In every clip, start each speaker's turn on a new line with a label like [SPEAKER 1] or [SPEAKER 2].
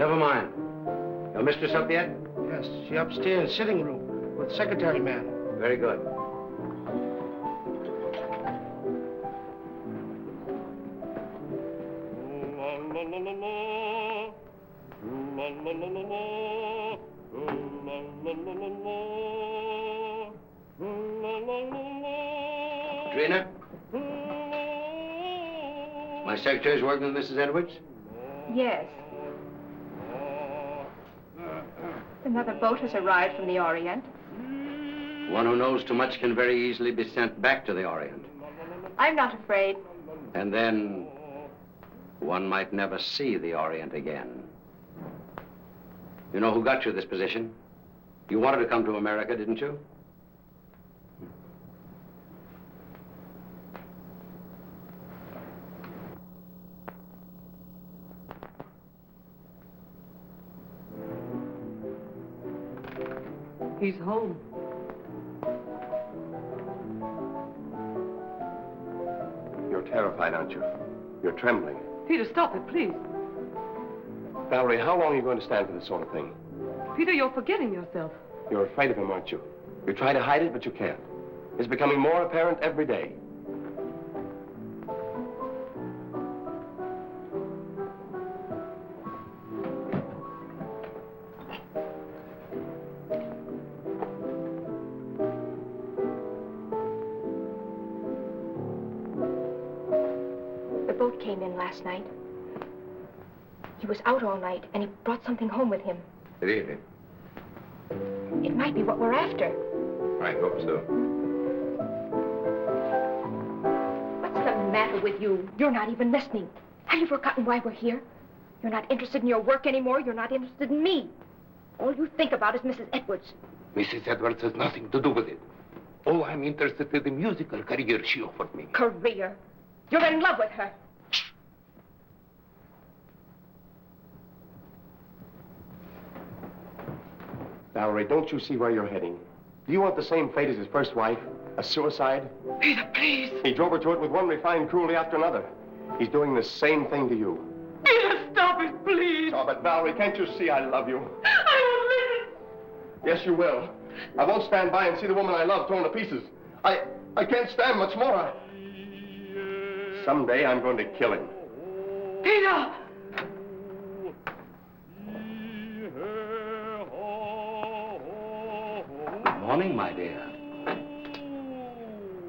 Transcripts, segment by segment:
[SPEAKER 1] Never mind. Your mistress up yet?
[SPEAKER 2] Yes, she upstairs, sitting room, with secretary man.
[SPEAKER 1] Very good. Trina? My secretary's working with Mrs. Edwards?
[SPEAKER 3] Yes. Another boat has arrived from the Orient.
[SPEAKER 1] One who knows too much can very easily be sent back to the Orient.
[SPEAKER 3] I'm not afraid.
[SPEAKER 1] And then one might never see the Orient again. You know who got you this position? You wanted to come to America, didn't you?
[SPEAKER 4] He's home.
[SPEAKER 5] You're terrified, aren't you? You're trembling.
[SPEAKER 4] Peter, stop it, please.
[SPEAKER 5] Valerie, how long are you going to stand for this sort of thing?
[SPEAKER 4] Peter, you're forgetting yourself.
[SPEAKER 5] You're afraid of him, aren't you? You try to hide it, but you can't. It's becoming more apparent every day.
[SPEAKER 3] The boat came in last night. He was out all night, and he brought something home with him.
[SPEAKER 1] Really?
[SPEAKER 3] It might be what we're after.
[SPEAKER 1] I hope so.
[SPEAKER 3] What's the matter with you? You're not even listening. Have you forgotten why we're here? You're not interested in your work anymore. You're not interested in me. All you think about is Mrs. Edwards.
[SPEAKER 6] Mrs. Edwards has nothing to do with it. Oh, I'm interested in the musical career she offered me.
[SPEAKER 3] Career? You're in love with her.
[SPEAKER 5] Valerie, don't you see where you're heading? Do you want the same fate as his first wife? A suicide?
[SPEAKER 4] Peter, please.
[SPEAKER 5] He drove her to it with one refined cruelty after another. He's doing the same thing to you.
[SPEAKER 4] Peter, stop it, please.
[SPEAKER 5] Stop it, Valerie. Can't you see I love you?
[SPEAKER 4] I won't listen.
[SPEAKER 5] Yes, you will. I won't stand by and see the woman I love torn to pieces. I can't stand much more. Someday I'm going to kill him.
[SPEAKER 4] Peter!
[SPEAKER 1] Good morning, my dear.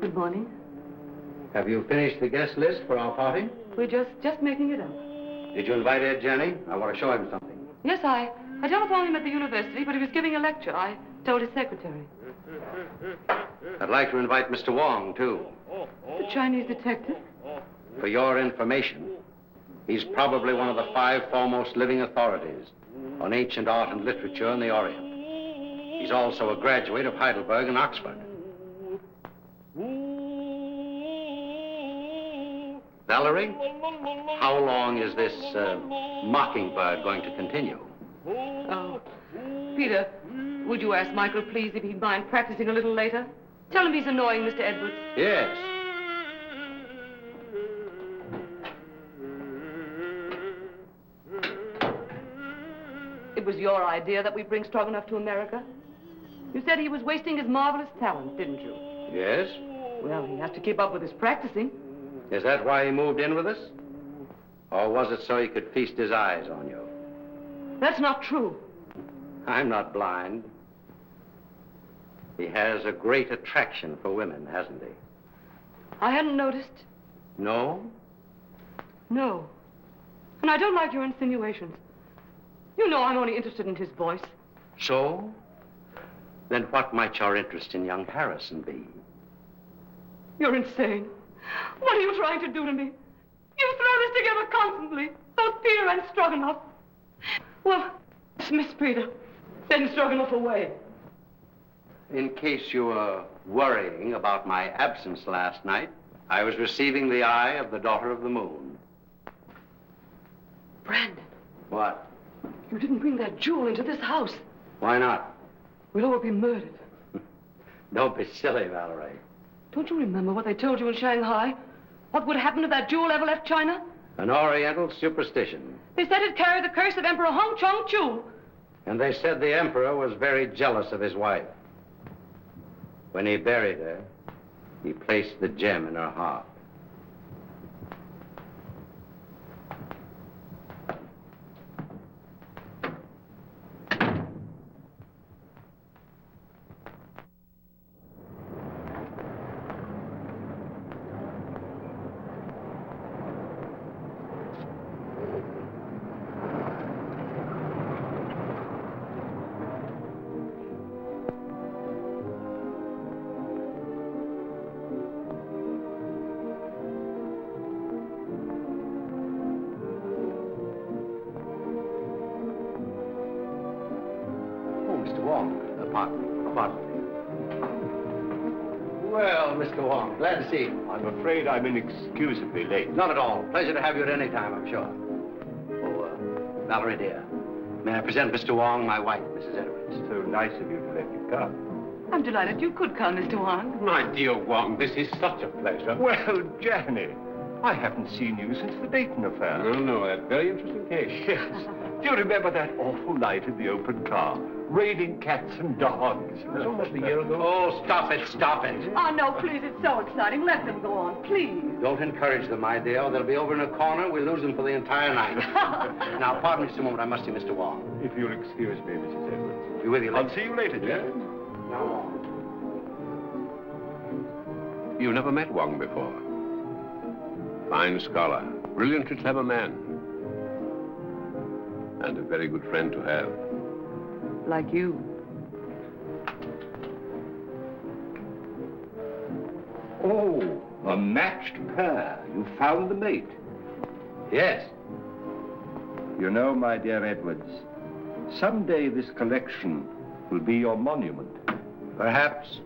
[SPEAKER 4] Good morning.
[SPEAKER 1] Have you finished the guest list for our party?
[SPEAKER 4] We're just making it up.
[SPEAKER 1] Did you invite Ed Jenny? I want to show him something.
[SPEAKER 4] Yes, I telephoned him at the university, but he was giving a lecture. I told his secretary.
[SPEAKER 1] I'd like to invite Mr. Wong, too.
[SPEAKER 4] The Chinese detective?
[SPEAKER 1] For your information, he's probably one of the 5 foremost living authorities on ancient art and literature in the Orient. He's also a graduate of Heidelberg and Oxford. Valerie, how long is this mockingbird going to continue?
[SPEAKER 4] Oh, Peter, would you ask Michael, please, if he'd mind practicing a little later? Tell him he's annoying Mr. Edwards.
[SPEAKER 1] Yes.
[SPEAKER 4] It was your idea that we bring Stroganoff to America? You said he was wasting his marvelous talent, didn't you?
[SPEAKER 1] Yes?
[SPEAKER 4] Well, he has to keep up with his practicing.
[SPEAKER 1] Is that why he moved in with us? Or was it so he could feast his eyes on you?
[SPEAKER 4] That's not true.
[SPEAKER 1] I'm not blind. He has a great attraction for women, hasn't he?
[SPEAKER 4] I hadn't noticed.
[SPEAKER 1] No?
[SPEAKER 4] No. And I don't like your insinuations. You know I'm only interested in his voice.
[SPEAKER 1] So? Then what might your interest in young Harrison be?
[SPEAKER 4] You're insane. What are you trying to do to me? You throw this together constantly. Both Peter and Stroganoff. Well, dismiss Peter. Send Stroganoff away.
[SPEAKER 1] In case you were worrying about my absence last night, I was receiving the eye of the daughter of the moon.
[SPEAKER 4] Brandon.
[SPEAKER 1] What?
[SPEAKER 4] You didn't bring that jewel into this house.
[SPEAKER 1] Why not?
[SPEAKER 4] We'll all be murdered.
[SPEAKER 1] Don't be silly, Valerie.
[SPEAKER 4] Don't you remember what they told you in Shanghai? What would happen if that jewel ever left China?
[SPEAKER 1] An Oriental superstition.
[SPEAKER 4] They said it carried the curse of Emperor Hong Chong Chu.
[SPEAKER 1] And they said the emperor was very jealous of his wife. When he buried her, he placed the gem in her heart. Wong, pardon me. Well, Mr. Wong, glad to see you.
[SPEAKER 7] I'm afraid I'm inexcusably late.
[SPEAKER 1] Not at all. Pleasure to have you at any time, I'm sure. Oh, Valerie, dear, may I present Mr. Wong, my wife, Mrs. Edwards?
[SPEAKER 7] So nice of you to let me come.
[SPEAKER 4] I'm delighted you could come, Mr. Wong.
[SPEAKER 6] My dear Wong, this is such a pleasure.
[SPEAKER 7] Well, Janet, I haven't seen you since the Dayton affair.
[SPEAKER 6] No, that very interesting case.
[SPEAKER 7] Yes. Do you remember that awful night in the open car? Raining cats and dogs.
[SPEAKER 6] It was almost a year ago.
[SPEAKER 1] Oh, stop it, stop it.
[SPEAKER 4] Oh, no, please, it's so exciting. Let them go on, please.
[SPEAKER 1] Don't encourage them, my dear. They'll be over in a corner. We'll lose them for the entire night. Now, pardon me just a moment. I must see Mr. Wong.
[SPEAKER 7] If you'll excuse me, Mrs. Edwards.
[SPEAKER 1] Be with you later.
[SPEAKER 7] I'll see you later, Janet.
[SPEAKER 1] Now, Wong.
[SPEAKER 6] You never met Wong before. Fine scholar, brilliantly clever man. And a very good friend to have.
[SPEAKER 4] Like you.
[SPEAKER 7] Oh, a matched pair. You found the mate.
[SPEAKER 1] Yes.
[SPEAKER 7] You know, my dear Edwards, someday this collection will be your monument.
[SPEAKER 1] Perhaps.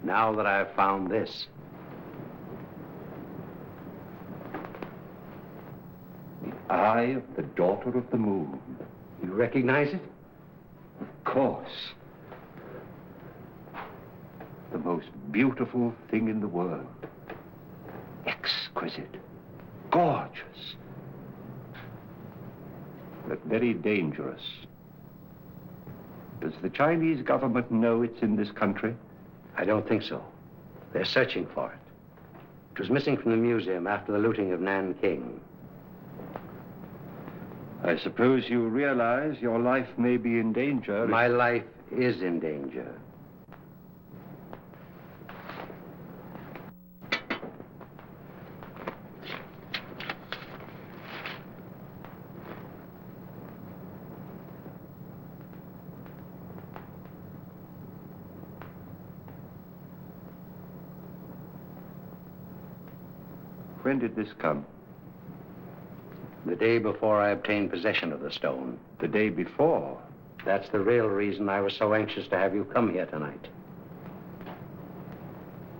[SPEAKER 1] Now that I've found this.
[SPEAKER 7] The eye of the daughter of the moon.
[SPEAKER 1] You recognize it?
[SPEAKER 7] Of course. The most beautiful thing in the world. Exquisite. Gorgeous. But very dangerous. Does the Chinese government know it's in this country?
[SPEAKER 1] I don't think so. They're searching for it. It was missing from the museum after the looting of Nanking.
[SPEAKER 7] I suppose you realize your life may be in danger.
[SPEAKER 1] My life is in danger.
[SPEAKER 7] When did this come?
[SPEAKER 1] The day before I obtained possession of the stone.
[SPEAKER 7] The day before?
[SPEAKER 1] That's the real reason I was so anxious to have you come here tonight.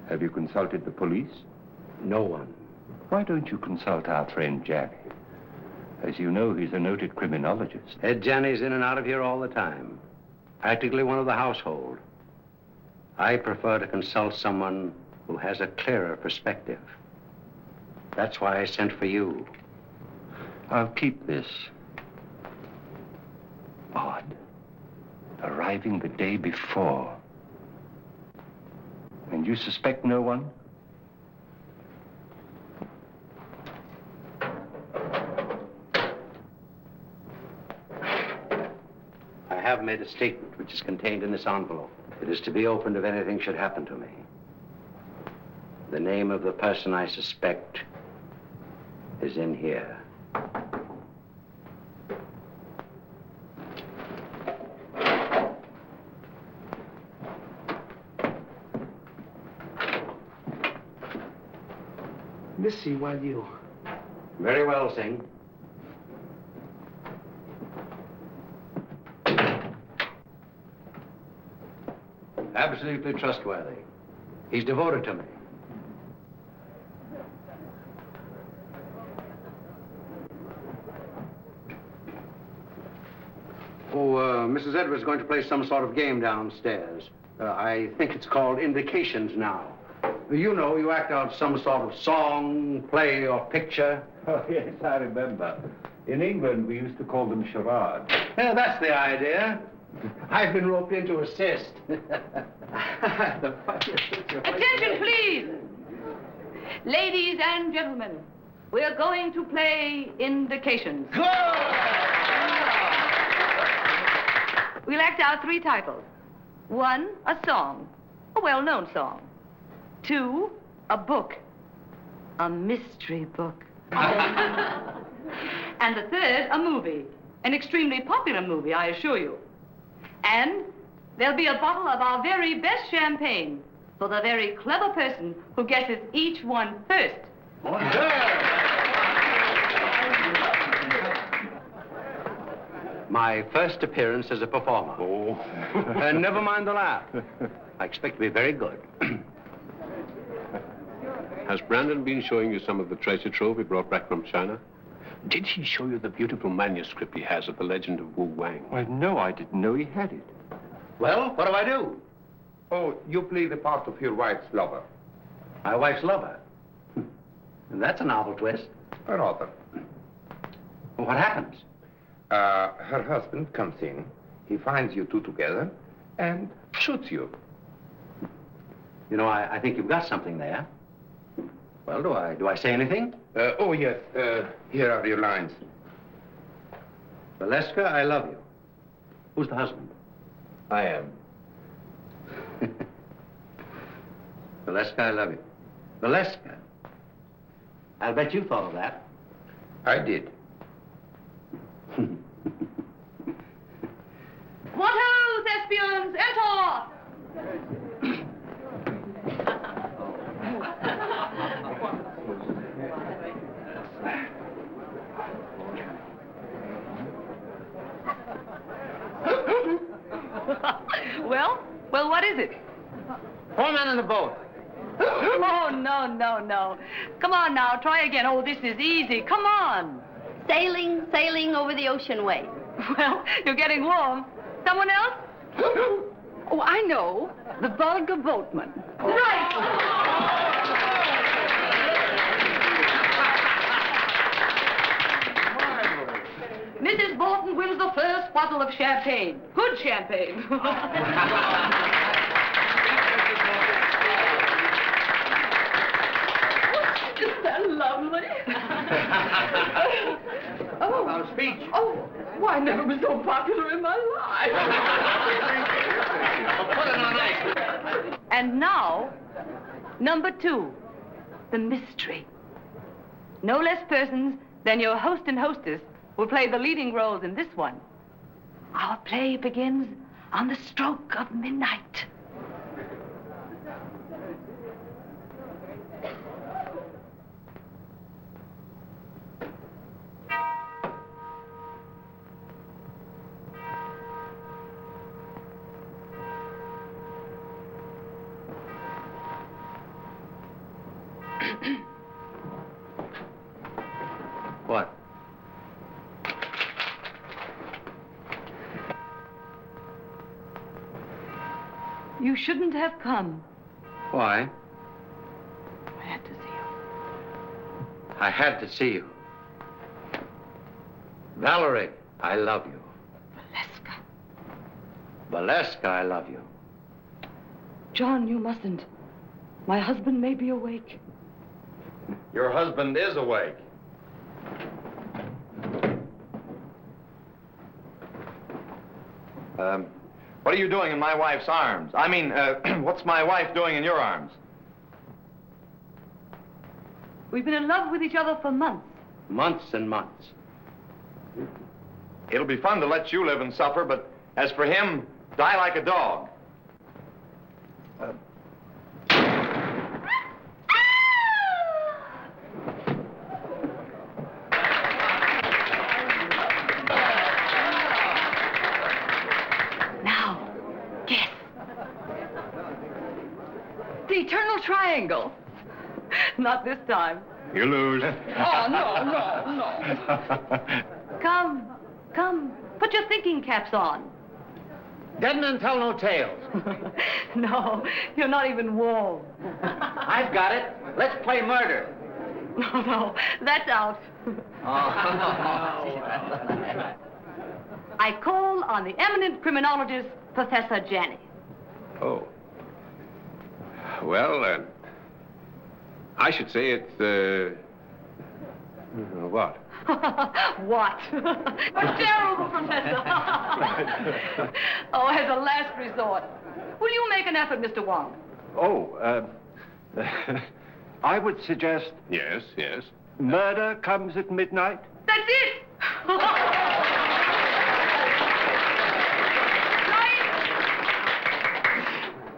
[SPEAKER 7] Have you consulted the police?
[SPEAKER 1] No one.
[SPEAKER 7] Why don't you consult our friend Jack? As you know, he's a noted criminologist.
[SPEAKER 1] Ed Janney's in and out of here all the time. Practically one of the household. I prefer to consult someone who has a clearer perspective. That's why I sent for you.
[SPEAKER 7] I'll keep this. Odd. Arriving the day before. And you suspect no one?
[SPEAKER 1] I have made a statement which is contained in this envelope. It is to be opened if anything should happen to me. The name of the person I suspect is in here.
[SPEAKER 2] Missy, while you...
[SPEAKER 1] Very well, Singh. Absolutely trustworthy. He's devoted to me. Mrs. Edwards is going to play some sort of game downstairs. I think it's called Indications now. You know, you act out some sort of song, play, or picture.
[SPEAKER 7] Oh, yes, I remember. In England, we used to call them charades.
[SPEAKER 1] Yeah, that's the idea. I've been roped in to assist.
[SPEAKER 4] Attention, please. Ladies and gentlemen, we're going to play indications. We'll act out 3 titles. 1, a song, a well-known song. 2, a book, a mystery book. And the 3rd, a movie, an extremely popular movie, I assure you. And there'll be a bottle of our very best champagne for the very clever person who guesses each one first.
[SPEAKER 1] My first appearance as a performer.
[SPEAKER 7] Oh.
[SPEAKER 1] Never mind the laugh. I expect to be very good.
[SPEAKER 8] Has Brandon been showing you some of the treasure trove he brought back from China? Did he show you the beautiful manuscript he has of the legend of Wu Wang?
[SPEAKER 7] Well, no, I didn't know he had it.
[SPEAKER 1] Well, what do I do?
[SPEAKER 6] Oh, you play the part of your wife's lover.
[SPEAKER 1] My wife's lover. That's a novel twist.
[SPEAKER 6] Rather.
[SPEAKER 1] Well, what happens?
[SPEAKER 6] Her husband comes in, he finds you two together, and shoots you.
[SPEAKER 1] You know, I think you've got something there. Well, do I say anything?
[SPEAKER 6] Oh, yes. Here are your lines.
[SPEAKER 1] Valeska, I love you. Who's the husband?
[SPEAKER 6] I am.
[SPEAKER 1] Valeska, I love you. Valeska. I'll bet you thought of that.
[SPEAKER 6] I did.
[SPEAKER 4] What ho, thespians, enter! Well, what is it?
[SPEAKER 1] 4 men in the boat.
[SPEAKER 4] Oh, no. Come on now, try again. Oh, this is easy. Come on.
[SPEAKER 9] Sailing over the ocean way.
[SPEAKER 4] Well, you're getting warm. Someone else? Oh, I know. The vulgar boatman. Right. Mrs. Bolton wins the first bottle of champagne. Good champagne. Isn't that lovely?
[SPEAKER 1] Oh, our speech.
[SPEAKER 4] Oh, why, I never was so popular in my life.
[SPEAKER 1] Put it on ice.
[SPEAKER 4] And now, number 2, the mystery. No less persons than your host and hostess will play the leading roles in this one. Our play begins on the stroke of midnight.
[SPEAKER 1] What?
[SPEAKER 4] You shouldn't have come.
[SPEAKER 1] Why?
[SPEAKER 4] I had to see you.
[SPEAKER 1] I had to see you. Valerie, I love you.
[SPEAKER 4] Valeska.
[SPEAKER 1] Valeska, I love you.
[SPEAKER 4] John, you mustn't. My husband may be awake.
[SPEAKER 10] Your husband is awake. What are you doing in my wife's arms? I mean, what's my wife doing in your arms?
[SPEAKER 4] We've been in love with each other for months.
[SPEAKER 1] Months and months.
[SPEAKER 10] It'll be fun to let you live and suffer, but as for him, die like a dog.
[SPEAKER 4] The eternal triangle. Not this time.
[SPEAKER 10] You lose.
[SPEAKER 4] Oh, no. Come. Put your thinking caps on.
[SPEAKER 2] Dead men tell no tales.
[SPEAKER 4] No, you're not even Wong.
[SPEAKER 1] I've got it. Let's play murder.
[SPEAKER 4] No, that's out. I call on the eminent criminologist, Professor Janney.
[SPEAKER 8] Oh. Well, I should say it's, what?
[SPEAKER 4] What? A terrible, Professor. Oh, as a last resort. Will you make an effort, Mr. Wong?
[SPEAKER 7] Oh, I would suggest
[SPEAKER 8] Yes, yes.
[SPEAKER 7] murder comes at midnight.
[SPEAKER 4] That's it!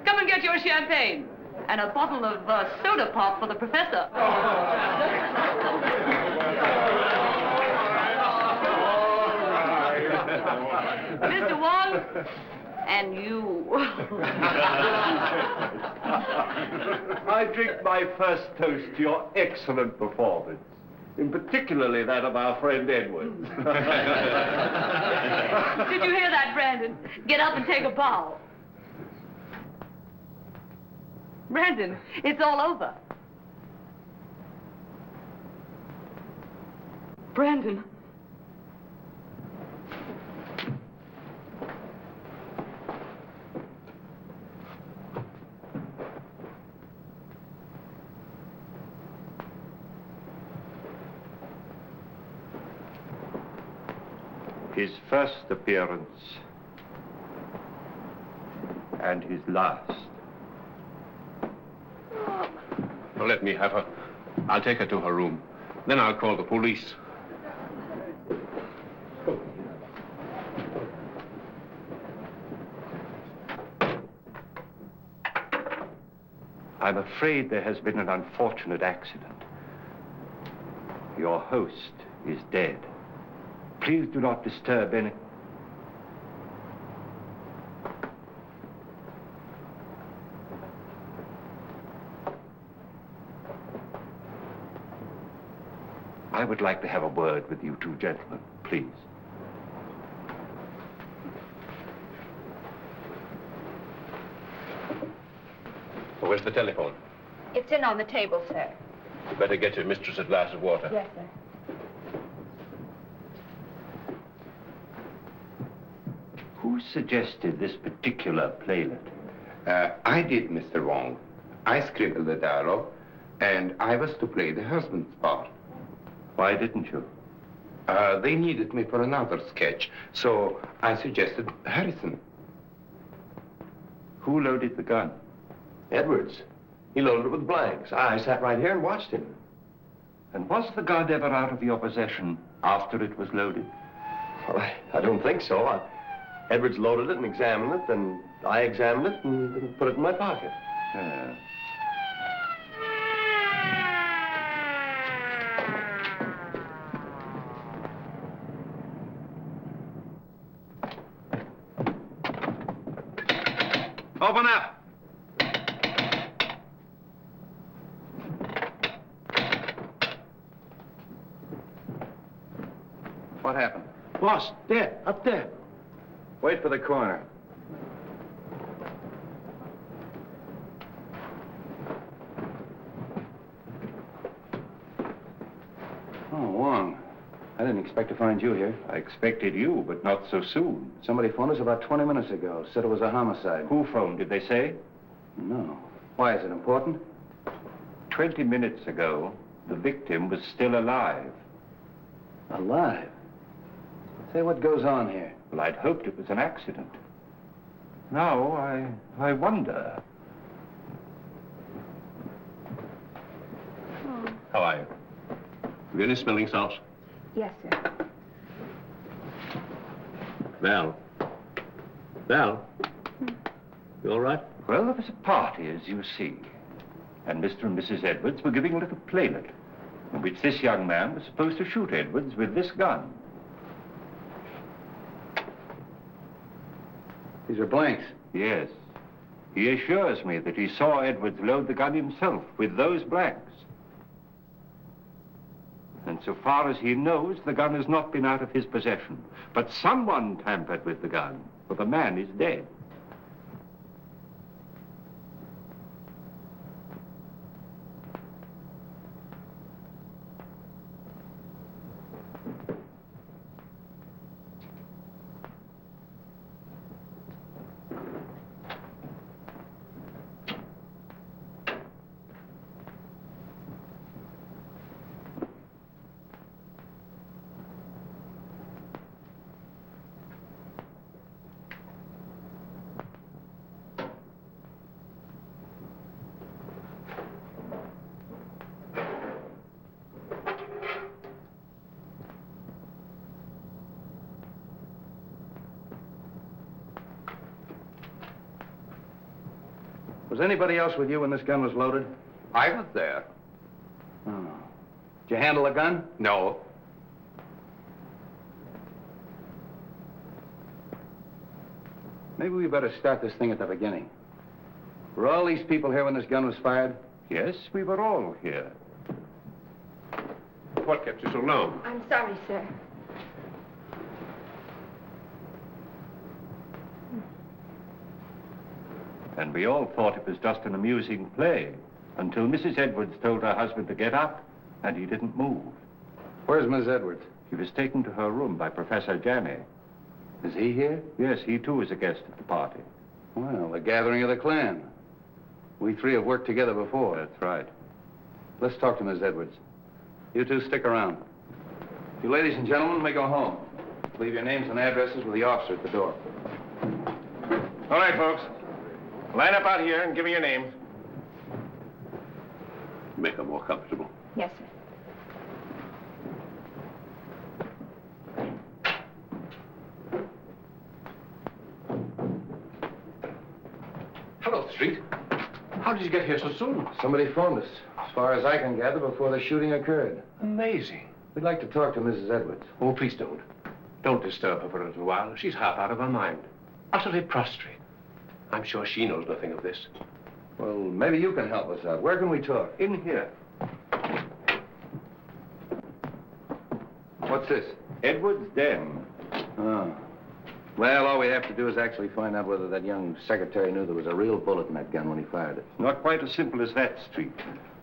[SPEAKER 4] Come and get your champagne. And a bottle of soda pop for the professor. Mr. Wong, and you.
[SPEAKER 7] I drink my first toast to your excellent performance, in particularly that of our friend Edwards.
[SPEAKER 4] Did you hear that, Brandon? Get up and take a bow. Brandon, it's all over. Brandon.
[SPEAKER 7] His first appearance and his last.
[SPEAKER 8] Well, let me have her. I'll take her to her room. Then I'll call the police.
[SPEAKER 7] I'm afraid there has been an unfortunate accident. Your host is dead. Please do not disturb any... I would like to have a word with you two gentlemen, please.
[SPEAKER 8] Where's the telephone?
[SPEAKER 3] It's in on the table, sir.
[SPEAKER 8] You better get your mistress a glass of water.
[SPEAKER 3] Yes, sir.
[SPEAKER 7] Who suggested this particular playlet?
[SPEAKER 6] I did, Mr. Wong. I scribbled the dialogue, and I was to play the husband's part.
[SPEAKER 7] Why didn't you?
[SPEAKER 6] They needed me for another sketch, so I suggested Harrison.
[SPEAKER 7] Who loaded the gun?
[SPEAKER 5] Edwards. He loaded it with blanks. I sat right here and watched him.
[SPEAKER 7] And was the gun ever out of your possession after it was loaded?
[SPEAKER 5] Well, I don't think so. Edwards loaded it and examined it, and I examined it and put it in my pocket.
[SPEAKER 7] Yeah.
[SPEAKER 1] Open up. What happened?
[SPEAKER 2] Boss, there, up there.
[SPEAKER 1] Wait for the coroner. Oh, Wong. I didn't expect to find you here.
[SPEAKER 7] I expected you, but not so soon.
[SPEAKER 1] Somebody phoned us about 20 minutes ago. Said it was a homicide.
[SPEAKER 7] Who phoned, did they say?
[SPEAKER 1] No. Why, is it important?
[SPEAKER 7] 20 minutes ago, the victim was still alive.
[SPEAKER 1] Alive? Say, what goes on here?
[SPEAKER 7] Well, I'd hoped it was an accident. Now, I wonder.
[SPEAKER 8] How are you? Have you any smelling salts?
[SPEAKER 3] Yes, sir.
[SPEAKER 8] Val. Val? You all right?
[SPEAKER 7] Well, there was a party, as you see. And Mr. and Mrs. Edwards were giving a little playlet, in which this young man was supposed to shoot Edwards with this gun.
[SPEAKER 1] These are blanks.
[SPEAKER 7] Yes. He assures me that he saw Edwards load the gun himself with those blanks. And so far as he knows, the gun has not been out of his possession. But someone tampered with the gun. for the man is dead.
[SPEAKER 1] Was anybody else with you when this gun was loaded?
[SPEAKER 6] I was there.
[SPEAKER 1] Oh. Did you handle the gun?
[SPEAKER 6] No.
[SPEAKER 1] Maybe we better start this thing at the beginning. Were all these people here when this gun was fired?
[SPEAKER 7] Yes, we were all here.
[SPEAKER 8] What kept you so long?
[SPEAKER 3] I'm sorry, sir.
[SPEAKER 7] And we all thought it was just an amusing play until Mrs. Edwards told her husband to get up, and he didn't move.
[SPEAKER 1] Where's Miss Edwards?
[SPEAKER 7] He was taken to her room by Professor Janney.
[SPEAKER 1] Is he here?
[SPEAKER 7] Yes, he too is a guest at the party.
[SPEAKER 1] Well, the gathering of the clan. We three have worked together before.
[SPEAKER 7] That's right.
[SPEAKER 1] Let's talk to Miss Edwards. You two stick around. You ladies and gentlemen may go home. Leave your names and addresses with the officer at the door.
[SPEAKER 10] All right, folks. Line up out here and give me your names.
[SPEAKER 8] Make her more comfortable.
[SPEAKER 3] Yes, sir.
[SPEAKER 8] Hello, Street. How did you get here so soon?
[SPEAKER 1] Somebody phoned us, as far as I can gather, before the shooting occurred.
[SPEAKER 8] Amazing.
[SPEAKER 1] We'd like to talk to Mrs. Edwards.
[SPEAKER 8] Oh, please don't. Don't disturb her for a little while. She's half out of her mind. Utterly prostrate. I'm sure she knows nothing of this.
[SPEAKER 1] Well, maybe you can help us out. Where can we talk?
[SPEAKER 7] In here.
[SPEAKER 1] What's this?
[SPEAKER 7] Edwards' den.
[SPEAKER 1] Oh. Well, all we have to do is actually find out whether that young secretary knew there was a real bullet in that gun when he fired it.
[SPEAKER 7] Not quite as simple as that, Street.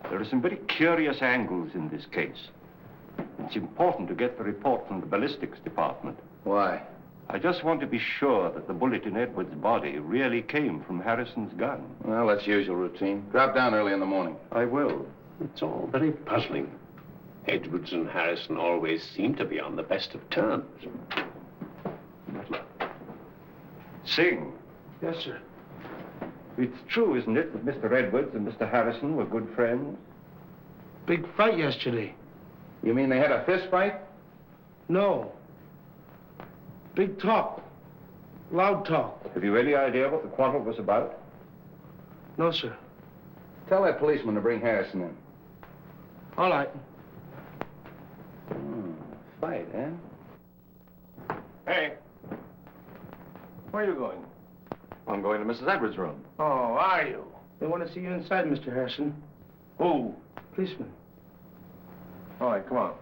[SPEAKER 7] There are some very curious angles in this case. It's important to get the report from the ballistics department.
[SPEAKER 1] Why?
[SPEAKER 7] I just want to be sure that the bullet in Edwards' body really came from Harrison's gun.
[SPEAKER 1] Well, that's usual routine. Drop down early in the morning.
[SPEAKER 7] I will.
[SPEAKER 8] It's all very puzzling. Edwards and Harrison always seem to be on the best of terms.
[SPEAKER 7] Sing.
[SPEAKER 2] Yes, sir.
[SPEAKER 7] It's true, isn't it, that Mr. Edwards and Mr. Harrison were good friends?
[SPEAKER 2] Big fight yesterday.
[SPEAKER 1] You mean they had a fist fight?
[SPEAKER 2] No. Big talk. Loud talk.
[SPEAKER 7] Have you any idea what the quarrel was about?
[SPEAKER 2] No, sir.
[SPEAKER 1] Tell that policeman to bring Harrison in.
[SPEAKER 2] All right.
[SPEAKER 1] Fight, eh?
[SPEAKER 10] Hey. Where are you going? I'm going to Mrs. Edwards' room. Oh, are you?
[SPEAKER 2] They want to see you inside, Mr. Harrison.
[SPEAKER 10] Who?
[SPEAKER 2] Policeman.
[SPEAKER 10] All right, come on.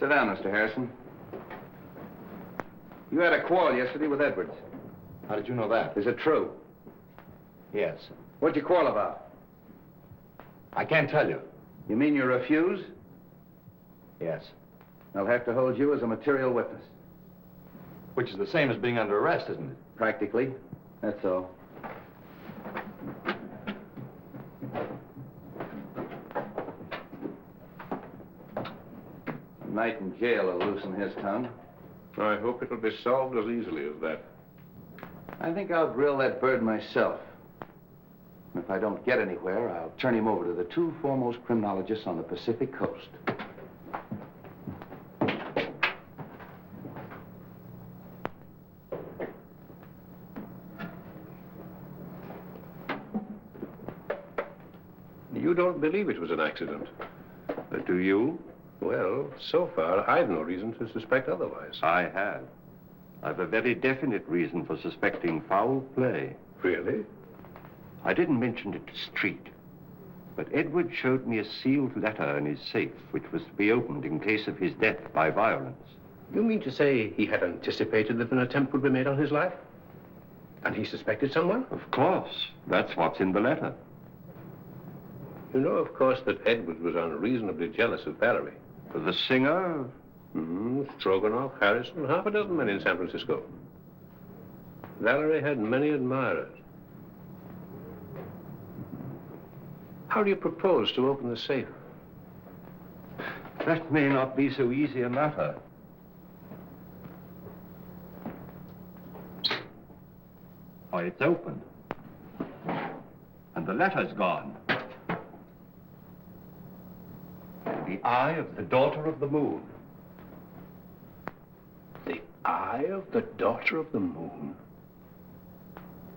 [SPEAKER 1] Sit down, Mr. Harrison. You had a quarrel yesterday with Edwards.
[SPEAKER 10] How did you know that?
[SPEAKER 1] Is it true?
[SPEAKER 10] Yes.
[SPEAKER 1] What'd you quarrel about?
[SPEAKER 10] I can't tell you.
[SPEAKER 1] You mean you refuse?
[SPEAKER 10] Yes.
[SPEAKER 1] I'll have to hold you as a material witness.
[SPEAKER 10] Which is the same as being under arrest, isn't it?
[SPEAKER 1] Practically. That's all. A night in jail will loosen his tongue.
[SPEAKER 8] I hope it'll be solved as easily as that.
[SPEAKER 1] I think I'll grill that bird myself. And if I don't get anywhere, I'll turn him over to the two foremost criminologists on the Pacific coast.
[SPEAKER 8] You don't believe it was an accident.
[SPEAKER 7] Do you?
[SPEAKER 8] Well, so far, I've no reason to suspect otherwise.
[SPEAKER 7] I have. I've a very definite reason for suspecting foul play.
[SPEAKER 8] Really?
[SPEAKER 7] I didn't mention it to Street, But Edward showed me a sealed letter in his safe, which was to be opened in case of his death by violence.
[SPEAKER 8] You mean to say he had anticipated that an attempt would be made on his life? And he suspected someone?
[SPEAKER 7] Of course. That's what's in the letter.
[SPEAKER 8] You know, of course, that Edward was unreasonably jealous of Valerie.
[SPEAKER 7] The singer?
[SPEAKER 8] Stroganoff, Harrison, half a dozen men in San Francisco. Valerie had many admirers. How do you propose to open the safe?
[SPEAKER 7] That may not be so easy a matter. Oh, it's opened. And the letter's gone. The eye of the daughter of the moon.
[SPEAKER 8] The eye of the daughter of the moon?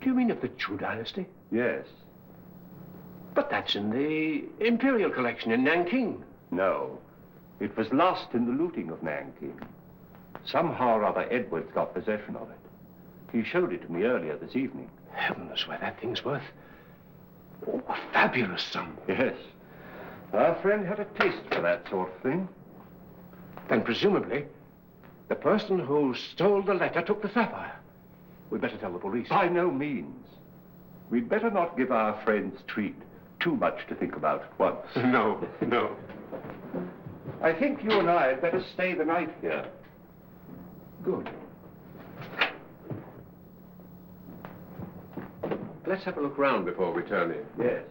[SPEAKER 8] Do you mean of the Chu dynasty?
[SPEAKER 7] Yes.
[SPEAKER 8] But that's in the Imperial collection in Nanking.
[SPEAKER 7] No. It was lost in the looting of Nanking. Somehow or other, Edwards got possession of it. He showed it to me earlier this evening.
[SPEAKER 8] Heaven knows where that thing's worth. Oh, a fabulous sum.
[SPEAKER 7] Yes. Our friend had a taste for that sort of thing.
[SPEAKER 8] Then presumably, the person who stole the letter took the sapphire. We'd better tell the police.
[SPEAKER 7] By no means. We'd better not give our friend's treat too much to think about at once.
[SPEAKER 8] No, no.
[SPEAKER 7] I think you and I had better stay the night here.
[SPEAKER 8] Good. Let's have a look round before we turn in.
[SPEAKER 7] Yes.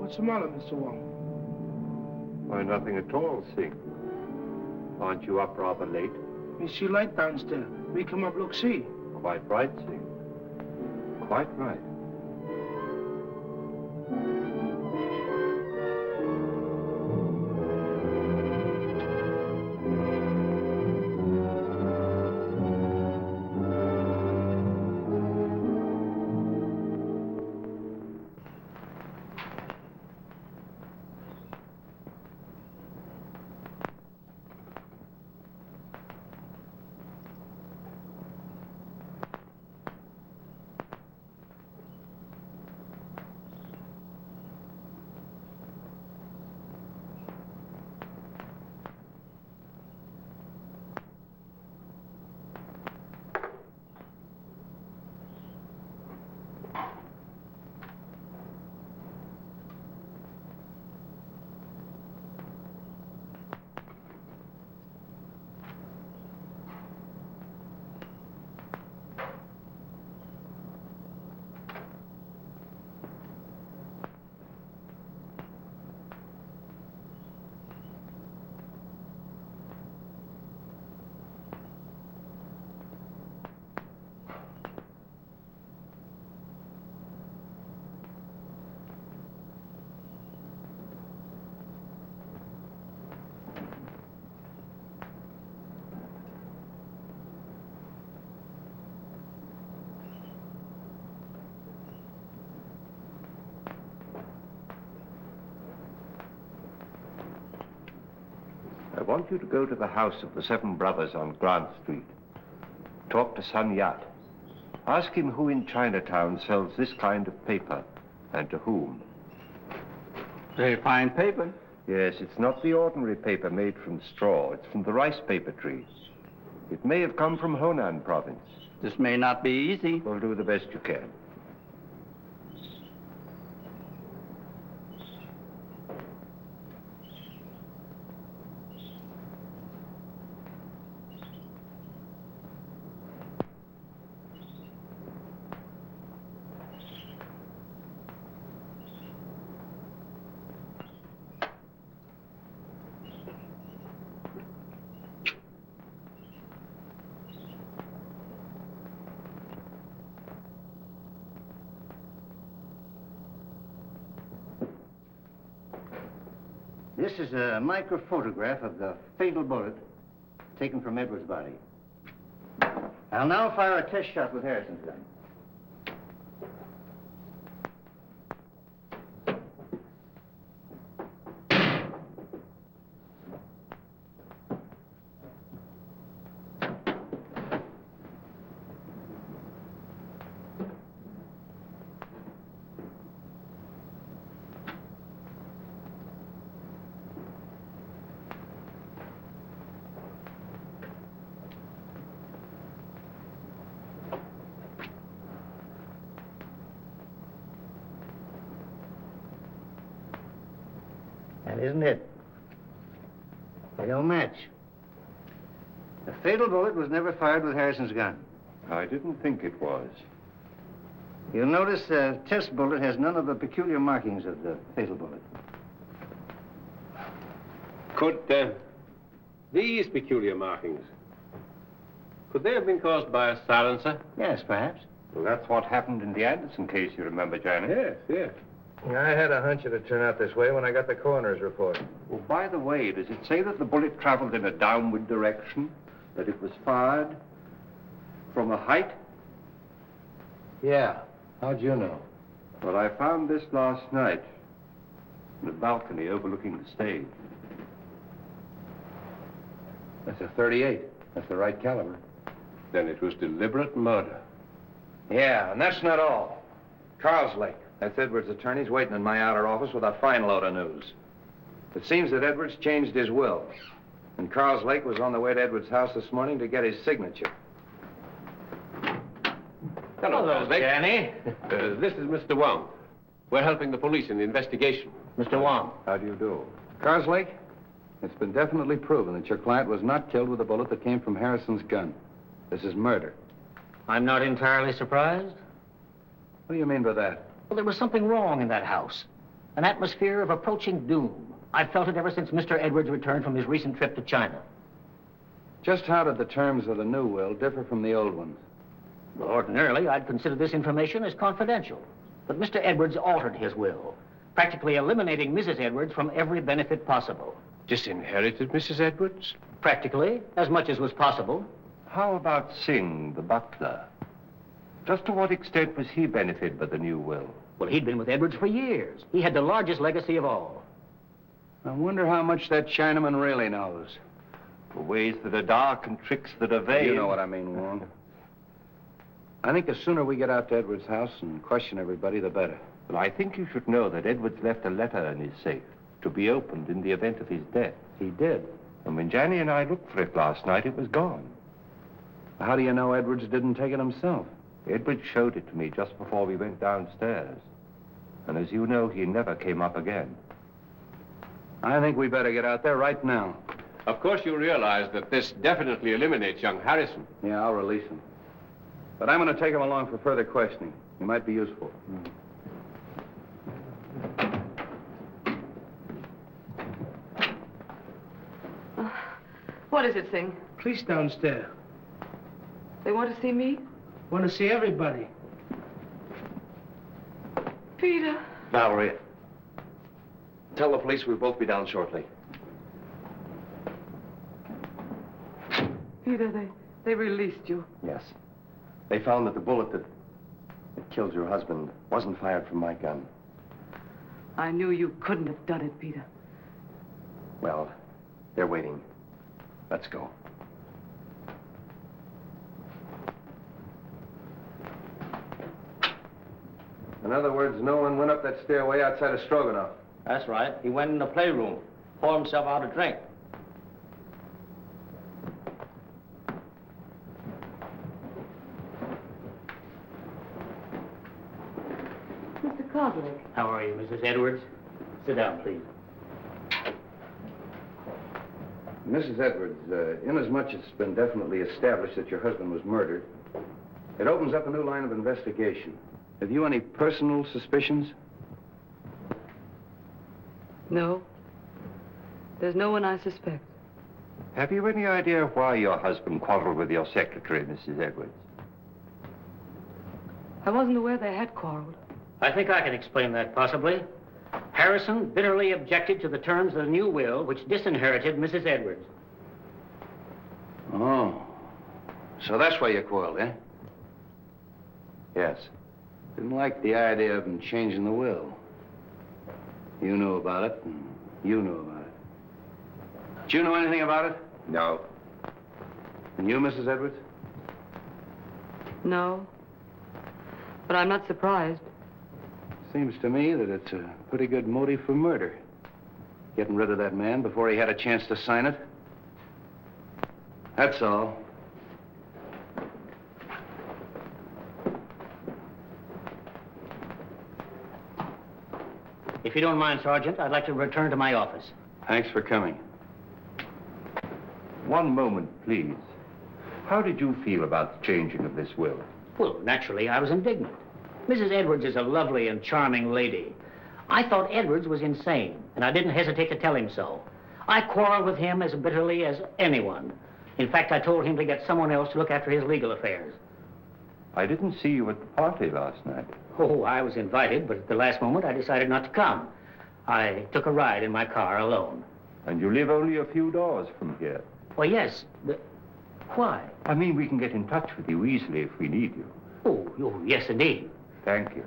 [SPEAKER 2] What's the matter, Mr. Wong?
[SPEAKER 7] Why, nothing at all, Sing. Aren't you up rather late?
[SPEAKER 2] We see light downstairs. We come up, look, see.
[SPEAKER 7] Quite right, Sing. Quite right. I want you to go to the house of the Seven Brothers on Grant Street. Talk to Sun Yat. Ask him who in Chinatown sells this kind of paper, and to whom.
[SPEAKER 11] Very fine paper.
[SPEAKER 7] Yes, it's not the ordinary paper made from straw. It's from the rice paper tree. It may have come from Honan province.
[SPEAKER 11] This may not be easy.
[SPEAKER 7] Well, do the best you can. this is a microphotograph of the fatal bullet taken from Edwards' body. I'll now fire a test shot with Harrison's gun. That isn't it. They don't match. The fatal bullet was never fired with Harrison's gun.
[SPEAKER 10] I didn't think it was.
[SPEAKER 7] You'll notice the test bullet has none of the peculiar markings of the fatal bullet.
[SPEAKER 8] Could these peculiar markings, could they have been caused by a silencer?
[SPEAKER 7] Yes, perhaps.
[SPEAKER 10] Well, that's what happened in the Anderson case, you remember, Johnny?
[SPEAKER 8] Yes, yes.
[SPEAKER 12] I had a hunch it'd turn out this way when I got the coroner's report.
[SPEAKER 10] Well, by the way, does it say that the bullet traveled in a downward direction? That it was fired from a height?
[SPEAKER 12] Yeah. How'd you know?
[SPEAKER 10] Well, I found this last night in the balcony overlooking the stage.
[SPEAKER 12] That's a .38. That's the right caliber.
[SPEAKER 8] Then it was deliberate murder.
[SPEAKER 12] Yeah, and that's not all. Carlslake, that's Edwards' attorney's waiting in my outer office with a fine load of news. It seems that Edwards changed his will. And Carlslake was on the way to Edwards' house this morning to get his signature.
[SPEAKER 8] Hello, Carlslake.
[SPEAKER 2] Danny.
[SPEAKER 8] This is Mr. Wong. We're helping the police in the investigation.
[SPEAKER 2] Mr. Wong.
[SPEAKER 12] How do you do? Carlslake, it's been definitely proven that your client was not killed with a bullet that came from Harrison's gun. This is murder.
[SPEAKER 2] I'm not entirely surprised.
[SPEAKER 12] What do you mean by that?
[SPEAKER 2] Well, there was something wrong in that house. An atmosphere of approaching doom. I've felt it ever since Mr. Edwards returned from his recent trip to China.
[SPEAKER 12] Just how did the terms of the new will differ from the old ones?
[SPEAKER 2] Well, ordinarily, I'd consider this information as confidential. But Mr. Edwards altered his will, practically eliminating Mrs. Edwards from every benefit possible.
[SPEAKER 8] Disinherited Mrs. Edwards?
[SPEAKER 2] Practically, as much as was possible.
[SPEAKER 10] How about Singh, the butler? Just to what extent was he benefited by the new will?
[SPEAKER 2] Well, he'd been with Edwards for years. He had the largest legacy of all.
[SPEAKER 12] I wonder how much that Chinaman really knows.
[SPEAKER 10] For ways that are dark and tricks that are vain.
[SPEAKER 12] You know what I mean, Wong. I think the sooner we get out to Edwards' house and question everybody, the better.
[SPEAKER 10] But I think you should know that Edwards left a letter in his safe to be opened in the event of his death.
[SPEAKER 12] He did.
[SPEAKER 10] And when Janny and I looked for it last night, it was gone.
[SPEAKER 12] How do you know Edwards didn't take it himself?
[SPEAKER 10] Edwards showed it to me just before we went downstairs. And as you know, he never came up again.
[SPEAKER 12] I think we better get out there right now.
[SPEAKER 8] Of course, you realize that this definitely eliminates young Harrison.
[SPEAKER 12] Yeah, I'll release him. But I'm going to take him along for further questioning. He might be useful.
[SPEAKER 4] What is it, Singh?
[SPEAKER 2] Police downstairs.
[SPEAKER 4] They want to see me?
[SPEAKER 2] Want to see everybody.
[SPEAKER 4] Peter.
[SPEAKER 5] Valerie, tell the police we'll both be down shortly.
[SPEAKER 4] Peter, they released you.
[SPEAKER 5] Yes. They found that the bullet that killed your husband wasn't fired from my gun.
[SPEAKER 4] I knew you couldn't have done it, Peter.
[SPEAKER 5] Well, they're waiting. Let's go.
[SPEAKER 12] In other words, Nolan went up that stairway outside of Stroganoff.
[SPEAKER 2] That's right. He went in the playroom, poured himself out a drink.
[SPEAKER 4] Mr. Carlslake.
[SPEAKER 2] How are you, Mrs. Edwards? Sit down, please.
[SPEAKER 12] Mrs. Edwards, inasmuch it's been definitely established that your husband was murdered, it opens up a new line of investigation. Have you any personal suspicions?
[SPEAKER 4] No. There's no one I suspect.
[SPEAKER 10] Have you any idea why your husband quarreled with your secretary, Mrs. Edwards?
[SPEAKER 4] I wasn't aware they had quarreled.
[SPEAKER 2] I think I can explain that, possibly. Harrison bitterly objected to the terms of the new will which disinherited Mrs. Edwards.
[SPEAKER 12] Oh. So that's why you quarreled, eh?
[SPEAKER 7] Yes.
[SPEAKER 12] Didn't like the idea of him changing the will. You knew about it, and you knew about it. Did you know anything about it?
[SPEAKER 7] No.
[SPEAKER 12] And you, Mrs. Edwards?
[SPEAKER 4] No. But I'm not surprised.
[SPEAKER 12] Seems to me that it's a pretty good motive for murder. Getting rid of that man before he had a chance to sign it. That's all.
[SPEAKER 2] If you don't mind, Sergeant, I'd like to return to my office.
[SPEAKER 12] Thanks for coming.
[SPEAKER 7] One moment, please. How did you feel about the changing of this will?
[SPEAKER 2] Well, naturally, I was indignant. Mrs. Edwards is a lovely and charming lady. I thought Edwards was insane, and I didn't hesitate to tell him so. I quarreled with him as bitterly as anyone. In fact, I told him to get someone else to look after his legal affairs.
[SPEAKER 7] I didn't see you at the party last night.
[SPEAKER 2] Oh, I was invited, but at the last moment, I decided not to come. I took a ride in my car alone.
[SPEAKER 7] And you live only a few doors from here.
[SPEAKER 2] Well, yes, but why?
[SPEAKER 7] I mean, we can get in touch with you easily if we need you.
[SPEAKER 2] Oh, yes, indeed.
[SPEAKER 7] Thank you.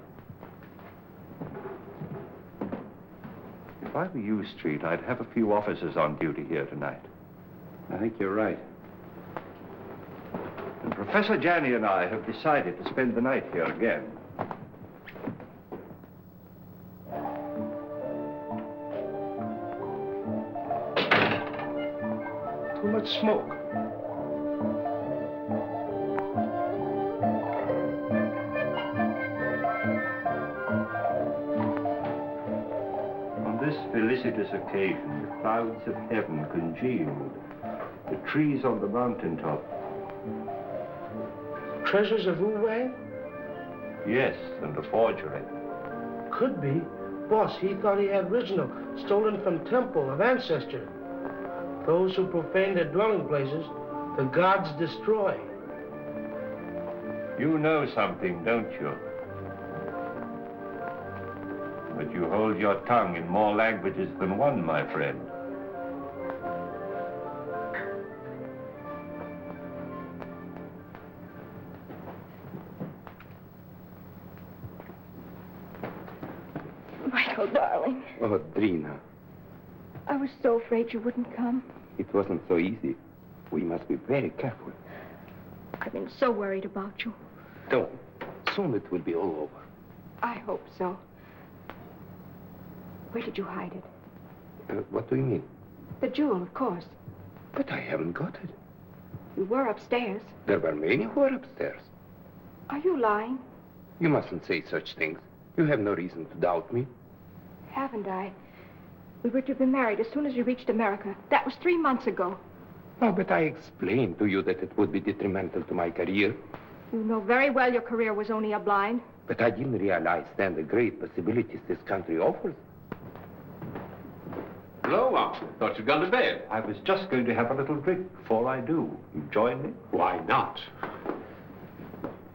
[SPEAKER 7] If I were you, Street, I'd have a few officers on duty here tonight.
[SPEAKER 12] I think you're right.
[SPEAKER 7] And Professor Janney and I have decided to spend the night here again.
[SPEAKER 13] Too much smoke.
[SPEAKER 7] On this felicitous occasion, the clouds of heaven congealed. The trees on the mountaintop.
[SPEAKER 13] Treasures of Wu-Wei?
[SPEAKER 7] Yes, and a forgery.
[SPEAKER 13] Could be. Boss, he thought he had original, stolen from temple of ancestor. Those who profane their dwelling places, the gods destroy.
[SPEAKER 7] You know something, don't you? But you hold your tongue in more languages than one, my friend.
[SPEAKER 3] Michael, darling,
[SPEAKER 6] Oh, Drina,
[SPEAKER 3] I was so afraid you wouldn't come.
[SPEAKER 6] it wasn't so easy. We must be very careful.
[SPEAKER 3] I've been so worried about you.
[SPEAKER 6] Don't. Soon it will be all over.
[SPEAKER 3] I hope so. Where did you hide it?
[SPEAKER 6] What do you mean?
[SPEAKER 3] The jewel, of course.
[SPEAKER 6] But I haven't got it.
[SPEAKER 3] You were upstairs.
[SPEAKER 6] There were many who were upstairs.
[SPEAKER 3] Are you lying?
[SPEAKER 6] You mustn't say such things. You have no reason to doubt me.
[SPEAKER 3] Haven't I? We were to be married as soon as we reached America. That was 3 months ago.
[SPEAKER 6] Oh, but I explained to you that it would be detrimental to my career.
[SPEAKER 3] You know very well your career was only a blind.
[SPEAKER 6] But I didn't realize then the great possibilities this country offers.
[SPEAKER 8] Hello, Wong. Thought you'd gone to bed.
[SPEAKER 7] I was just going to have a little drink before I do. You join me?
[SPEAKER 8] Why not?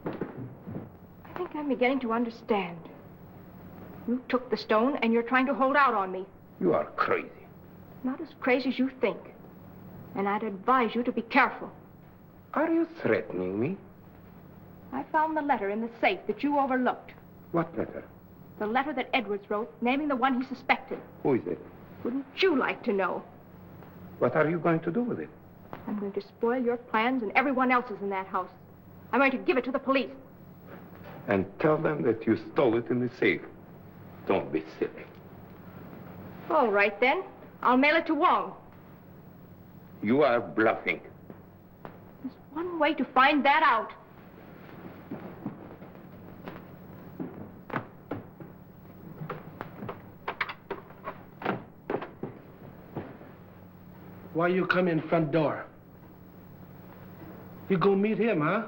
[SPEAKER 3] I think I'm beginning to understand. You took the stone and you're trying to hold out on me.
[SPEAKER 6] You are crazy.
[SPEAKER 3] Not as crazy as you think. And I'd advise you to be careful.
[SPEAKER 6] Are you threatening me?
[SPEAKER 3] I found the letter in the safe that you overlooked.
[SPEAKER 6] What letter?
[SPEAKER 3] The letter that Edwards wrote, naming the one he suspected.
[SPEAKER 6] Who is it?
[SPEAKER 3] Wouldn't you like to know?
[SPEAKER 6] What are you going to do with it?
[SPEAKER 3] I'm going to spoil your plans and everyone else's in that house. I'm going to give it to the police.
[SPEAKER 6] And tell them that you stole it in the safe. Don't be silly.
[SPEAKER 3] All right, then. I'll mail it to Wong.
[SPEAKER 6] You are bluffing.
[SPEAKER 3] There's one way to find that out.
[SPEAKER 13] Why you come in front door? You go meet him, huh?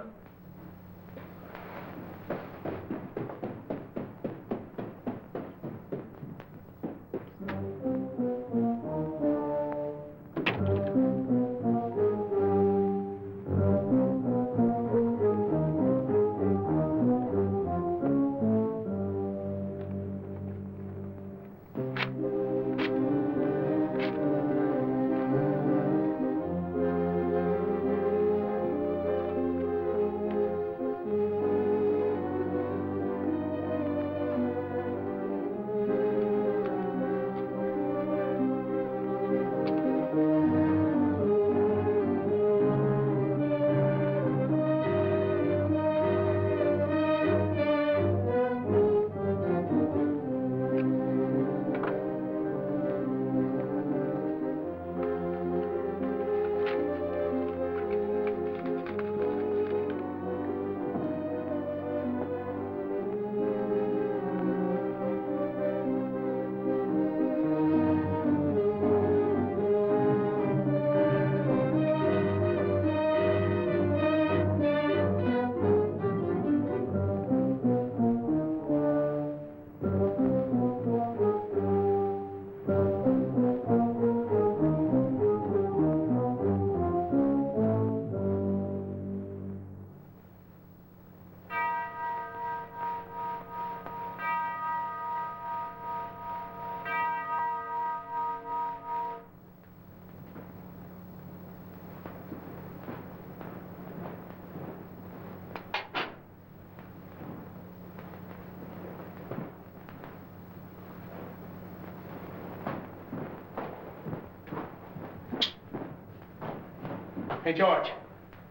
[SPEAKER 2] Hey, George.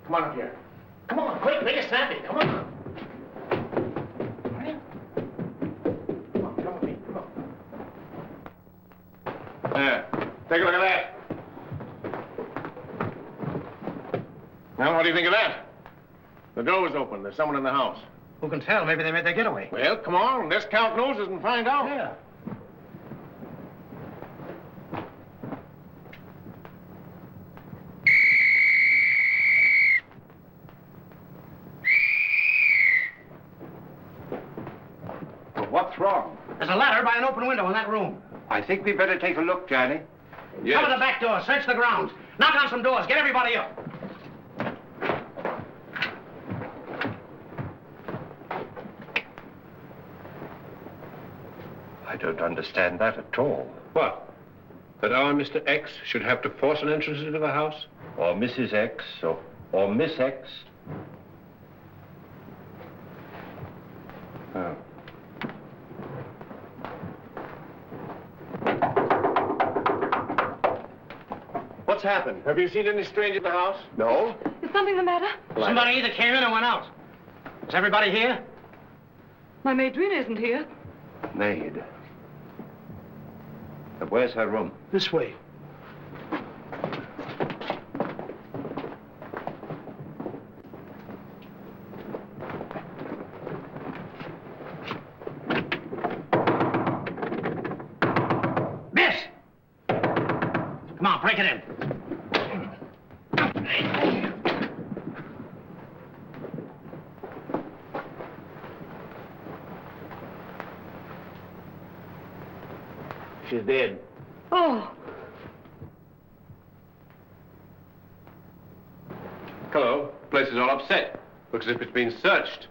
[SPEAKER 2] Come on up here. Come on, quick, make it snappy. Come on. Come with me. Come on.
[SPEAKER 5] There. Take a look at that. Now, what do you think of that? The door was open. There's someone in the house.
[SPEAKER 2] Who can tell? Maybe they made their getaway.
[SPEAKER 5] Well, come on. Let's count noses and find out.
[SPEAKER 2] Yeah.
[SPEAKER 7] Well, what's wrong?
[SPEAKER 2] There's a ladder by an open window in that room.
[SPEAKER 7] I think we better take a look, Johnny.
[SPEAKER 5] Yes.
[SPEAKER 2] Cover the back door. Search the grounds. Knock on some doors. Get everybody up.
[SPEAKER 7] I don't understand that at all.
[SPEAKER 8] What? That our Mr. X should have to force an entrance into the house?
[SPEAKER 7] Or Mrs. X, or Miss X.
[SPEAKER 8] Oh.
[SPEAKER 5] What's happened? Have you seen any stranger in the house?
[SPEAKER 7] No?
[SPEAKER 4] Is something the matter?
[SPEAKER 2] Somebody either came in or went out. Is everybody here?
[SPEAKER 4] My maid Drina isn't here.
[SPEAKER 7] Maid. Where's her room?
[SPEAKER 13] This way.
[SPEAKER 2] Miss! Come on, break it in. She's dead.
[SPEAKER 4] Oh,
[SPEAKER 8] Hello. The place is all upset. Looks as if it's been searched.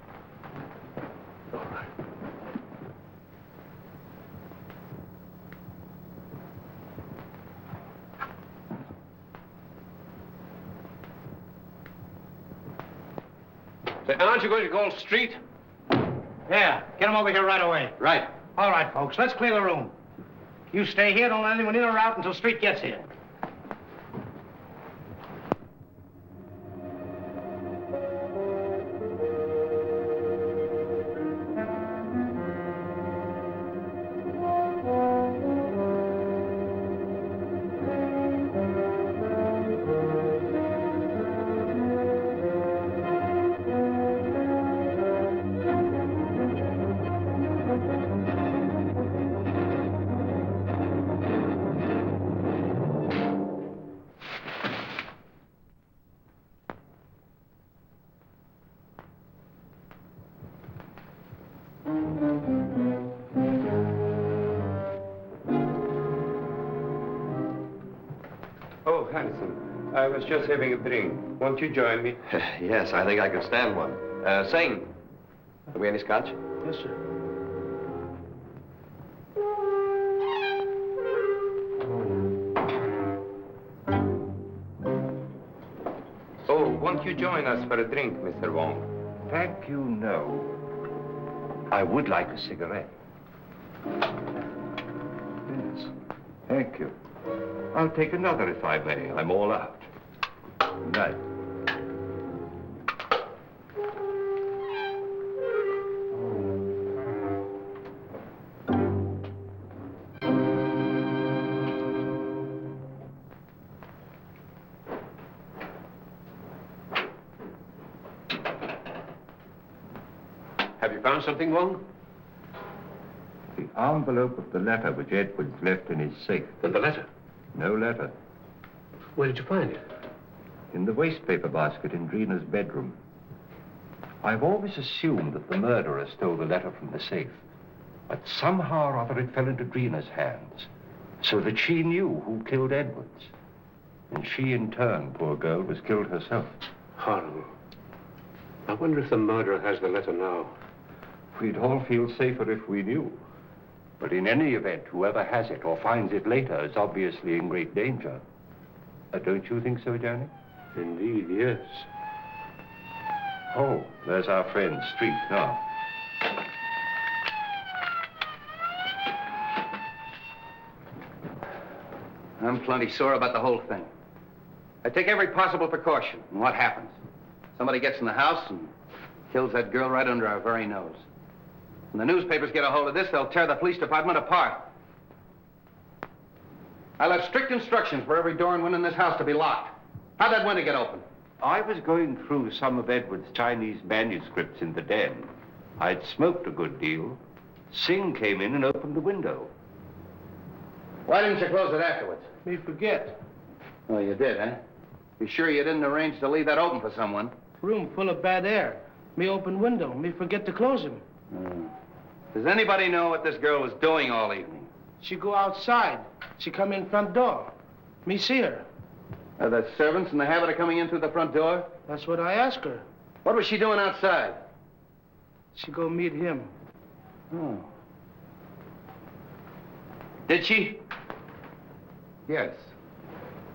[SPEAKER 8] Say, aren't you going to call Street?
[SPEAKER 2] Yeah, get him over here right away.
[SPEAKER 8] Right.
[SPEAKER 2] All right, folks, let's clear the room. You stay here, don't let anyone in or out until Street gets here.
[SPEAKER 6] Oh, handsome. I was just having a drink. Won't you join me?
[SPEAKER 5] Yes, I think I could stand one. Sing. Have we any scotch?
[SPEAKER 13] Yes, sir.
[SPEAKER 6] Oh, won't you join us for a drink, Mr. Wong?
[SPEAKER 7] Thank you, no. I would like a cigarette. Yes. Thank you. I'll take another if I may. I'm all out. Good night.
[SPEAKER 8] Have you found something, Wong?
[SPEAKER 7] The envelope of the letter which Edwards left in his safe.
[SPEAKER 8] And the letter?
[SPEAKER 7] No letter.
[SPEAKER 8] Where did you find it?
[SPEAKER 7] In the wastepaper basket in Drina's bedroom. I've always assumed that the murderer stole the letter from the safe. But somehow or other it fell into Drina's hands, so that she knew who killed Edwards. And she, in turn, poor girl, was killed herself.
[SPEAKER 8] Horrible. I wonder if the murderer has the letter now.
[SPEAKER 7] We'd all feel safer if we knew. But in any event, whoever has it or finds it later is obviously in great danger. Don't you think so, Johnny?
[SPEAKER 8] Indeed, yes.
[SPEAKER 7] Oh, there's our friend, Street, now.
[SPEAKER 12] I'm plenty sore about the whole thing. I take every possible precaution. And what happens? Somebody gets in the house and kills that girl right under our very nose. When the newspapers get a hold of this, they'll tear the police department apart. I left strict instructions for every door and window in this house to be locked. How'd that window get open?
[SPEAKER 7] I was going through some of Edward's Chinese manuscripts in the den. I'd smoked a good deal. Singh came in and opened the window.
[SPEAKER 12] Why didn't you close it afterwards?
[SPEAKER 13] Me forget.
[SPEAKER 12] Oh, you did, eh? You sure you didn't arrange to leave that open for someone?
[SPEAKER 13] Room full of bad air. Me open window. Me forget to close him.
[SPEAKER 12] Does anybody know what this girl was doing all evening?
[SPEAKER 13] She go outside. She come in front door. Me see her.
[SPEAKER 12] Are the servants in the habit of coming in through the front door?
[SPEAKER 13] That's what I asked her.
[SPEAKER 12] What was she doing outside?
[SPEAKER 13] She go meet him.
[SPEAKER 12] Oh. Did she?
[SPEAKER 6] Yes.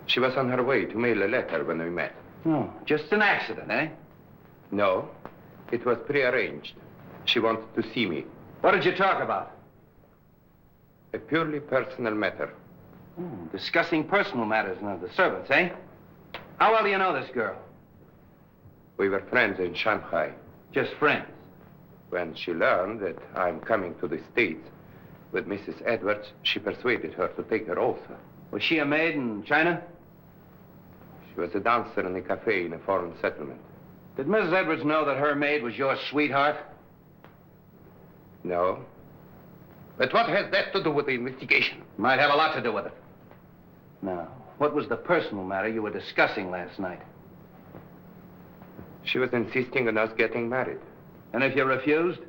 [SPEAKER 6] She was on her way to mail a letter when we met.
[SPEAKER 12] Oh, just an accident, eh?
[SPEAKER 6] No, it was prearranged. She wanted to see me.
[SPEAKER 12] What did you talk about?
[SPEAKER 6] A purely personal matter.
[SPEAKER 12] Discussing personal matters now, the servants, eh? How well do you know this girl?
[SPEAKER 6] We were friends in Shanghai.
[SPEAKER 12] Just friends?
[SPEAKER 6] When she learned that I'm coming to the States with Mrs. Edwards, she persuaded her to take her also.
[SPEAKER 12] Was she a maid in China?
[SPEAKER 6] She was a dancer in a cafe in a foreign settlement.
[SPEAKER 12] Did Mrs. Edwards know that her maid was your sweetheart?
[SPEAKER 6] No. But what has that to do with the investigation?
[SPEAKER 12] Might have a lot to do with it. Now, what was the personal matter you were discussing last night?
[SPEAKER 6] She was insisting on us getting married.
[SPEAKER 12] And if you refused?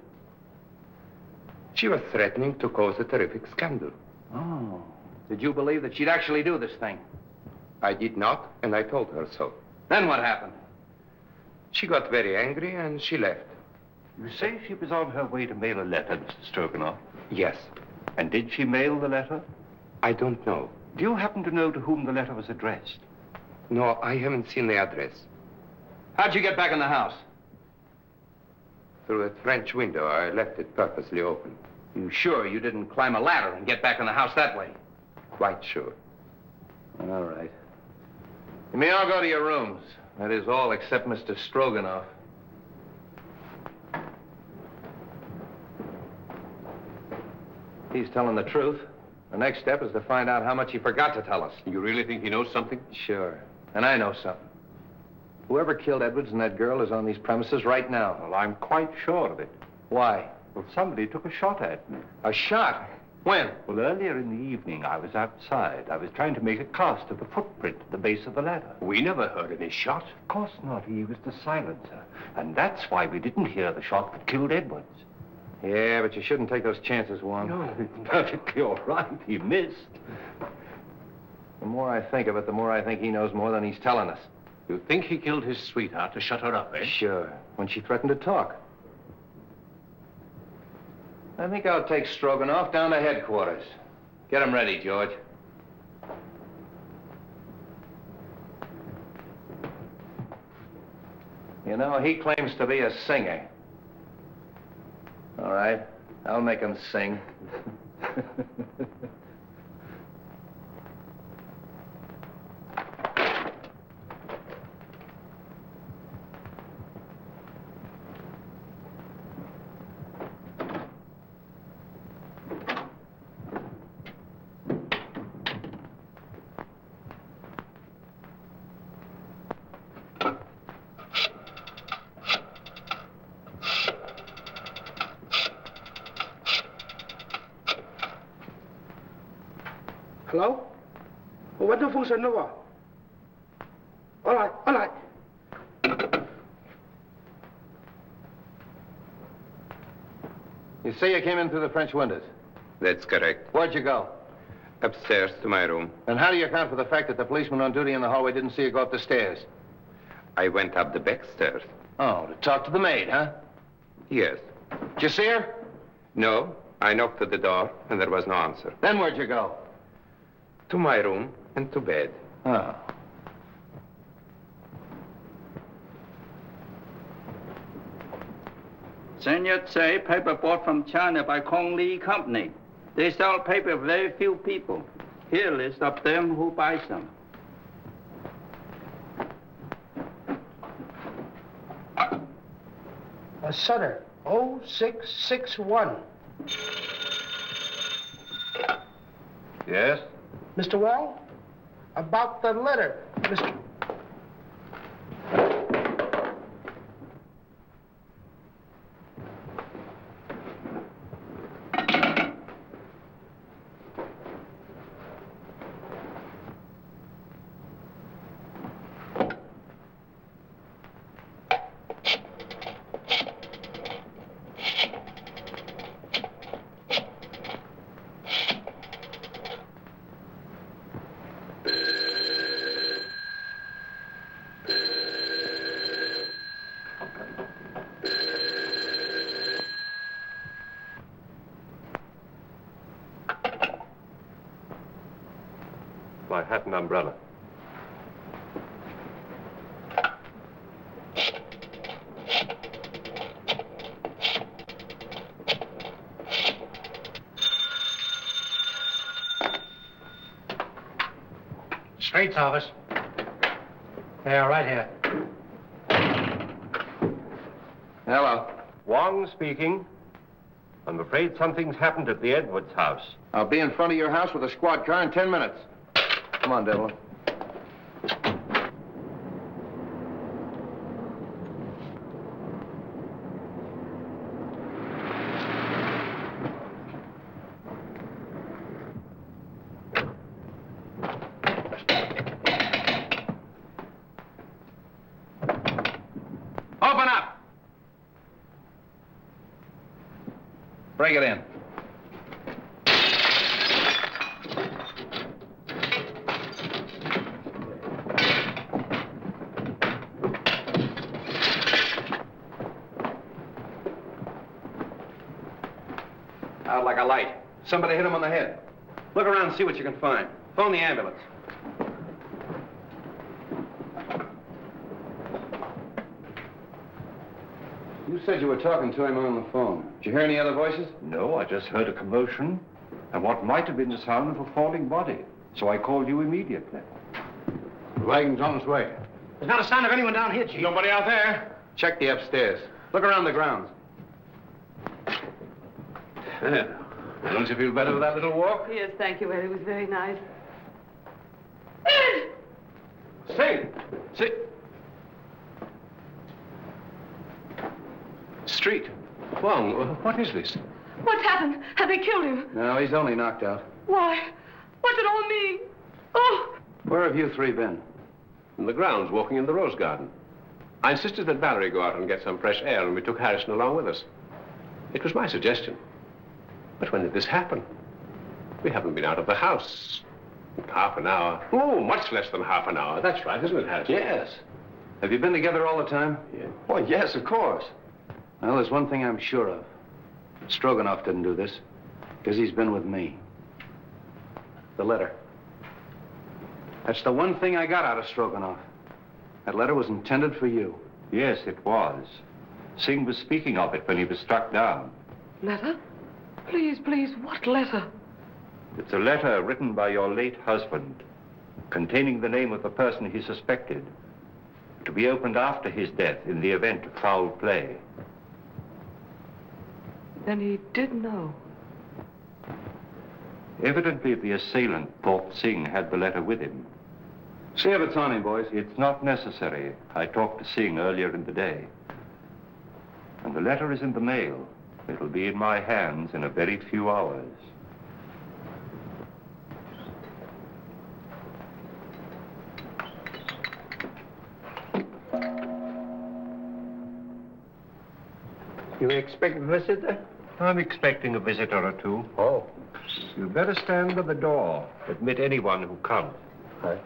[SPEAKER 6] She was threatening to cause a terrific scandal.
[SPEAKER 12] Oh. Did you believe that she'd actually do this thing?
[SPEAKER 6] I did not, and I told her so.
[SPEAKER 12] Then what happened?
[SPEAKER 6] She got very angry, and she left.
[SPEAKER 7] You say she was on her way to mail a letter, Mr. Stroganoff?
[SPEAKER 6] Yes.
[SPEAKER 7] And did she mail the letter?
[SPEAKER 6] I don't know.
[SPEAKER 7] Do you happen to know to whom the letter was addressed?
[SPEAKER 6] No, I haven't seen the address.
[SPEAKER 12] How'd you get back in the house?
[SPEAKER 6] Through a French window. I left it purposely open.
[SPEAKER 12] You sure you didn't climb a ladder and get back in the house that way?
[SPEAKER 6] Quite sure.
[SPEAKER 12] All right. You may all go to your rooms. That is all except Mr. Stroganoff. He's telling the truth. The next step is to find out how much he forgot to tell us.
[SPEAKER 8] You really think he knows something?
[SPEAKER 12] Sure. And I know something. Whoever killed Edwards and that girl is on these premises right now.
[SPEAKER 7] Well, I'm quite sure of it.
[SPEAKER 12] Why?
[SPEAKER 7] Well, somebody took a shot at me.
[SPEAKER 12] A shot? When?
[SPEAKER 7] Well, earlier in the evening, I was outside. I was trying to make a cast of the footprint at the base of the ladder.
[SPEAKER 8] We never heard any shot.
[SPEAKER 7] Of course not. He was the silencer. And that's why we didn't hear the shot that killed Edwards.
[SPEAKER 12] Yeah, but you shouldn't take those chances, Wong.
[SPEAKER 7] No, it's perfectly all right. He missed.
[SPEAKER 12] The more I think of it, the more I think he knows more than he's telling us.
[SPEAKER 8] You think he killed his sweetheart to shut her up, eh?
[SPEAKER 12] Sure. When she threatened to talk. I think I'll take Stroganoff down to headquarters. Get him ready, George. You know, he claims to be a singer. All right, I'll make him sing.
[SPEAKER 13] Hello? What the fuck's Noir? All right, all right.
[SPEAKER 12] You say you came in through the French windows?
[SPEAKER 6] That's correct.
[SPEAKER 12] Where'd you go?
[SPEAKER 6] Upstairs to my room.
[SPEAKER 12] And how do you account for the fact that the policeman on duty in the hallway didn't see you go up the stairs?
[SPEAKER 6] I went up the back stairs.
[SPEAKER 12] Oh, to talk to the maid, huh?
[SPEAKER 6] Yes.
[SPEAKER 12] Did you see her?
[SPEAKER 6] No, I knocked at the door, and there was no answer.
[SPEAKER 12] Then where'd you go?
[SPEAKER 6] To my room and to bed.
[SPEAKER 12] Oh.
[SPEAKER 11] Sen Yat-se, paper bought from China by Kong Lee Company. They sell paper very few people. Here, list of them who buys them.
[SPEAKER 13] Sutter, 0661.
[SPEAKER 7] Yes?
[SPEAKER 13] Mr. Wong? About the letter, Mr.
[SPEAKER 7] My hat and umbrella.
[SPEAKER 1] Straight's office. Yeah, right here.
[SPEAKER 5] Hello.
[SPEAKER 7] Wong speaking. I'm afraid something's happened at the Edwards house.
[SPEAKER 5] I'll be in front of your house with a squad car in 10 minutes. Come on, Devlin. Open up! Break it in. Out like a light. Somebody hit him on the head. Look around and see what you can find. Phone the ambulance. You said you were talking to him on the phone. Did you hear any other voices?
[SPEAKER 7] No, I just heard a commotion and what might have been the sound of a falling body. So I called you immediately.
[SPEAKER 1] The wagon's on its way. There's not a sign of anyone down here, Chief.
[SPEAKER 5] Nobody out there? Check the upstairs. Look around the grounds. There. Don't you feel better with that little walk?
[SPEAKER 4] Yes, thank you, Ed. It was very nice.
[SPEAKER 5] Sing! Sing!
[SPEAKER 8] Street. Wong, what is this?
[SPEAKER 4] What's happened? Have they killed him?
[SPEAKER 5] No, he's only knocked out.
[SPEAKER 4] Why? What's it all mean? Oh!
[SPEAKER 5] Where have you three been?
[SPEAKER 8] In the grounds, walking in the rose garden. I insisted that Valerie go out and get some fresh air, and we took Harrison along with us. It was my suggestion. But when did this happen? We haven't been out of the house. Half an hour. Oh, much less than half an hour. That's right, isn't it, Harrison?
[SPEAKER 5] Yes. Have you been together all the time?
[SPEAKER 8] Yeah.
[SPEAKER 5] Oh, yes, of course. Well, there's one thing I'm sure of. Stroganoff didn't do this, because he's been with me. The letter. That's the one thing I got out of Stroganoff. That letter was intended for you.
[SPEAKER 7] Yes, it was. Singh was speaking of it when he was struck down.
[SPEAKER 4] Letter? Please, please, what letter?
[SPEAKER 7] It's a letter written by your late husband, containing the name of the person he suspected, to be opened after his death in the event of foul play.
[SPEAKER 4] Then he did know.
[SPEAKER 7] Evidently, the assailant thought Singh had the letter with him.
[SPEAKER 5] See if it's on him, boys.
[SPEAKER 7] It's not necessary. I talked to Singh earlier in the day. And the letter is in the mail. It'll be in my hands in a very few hours.
[SPEAKER 10] You expect a visitor?
[SPEAKER 7] I'm expecting a visitor or two.
[SPEAKER 10] Oh.
[SPEAKER 7] You'd better stand by the door. Admit anyone who comes.
[SPEAKER 10] Right.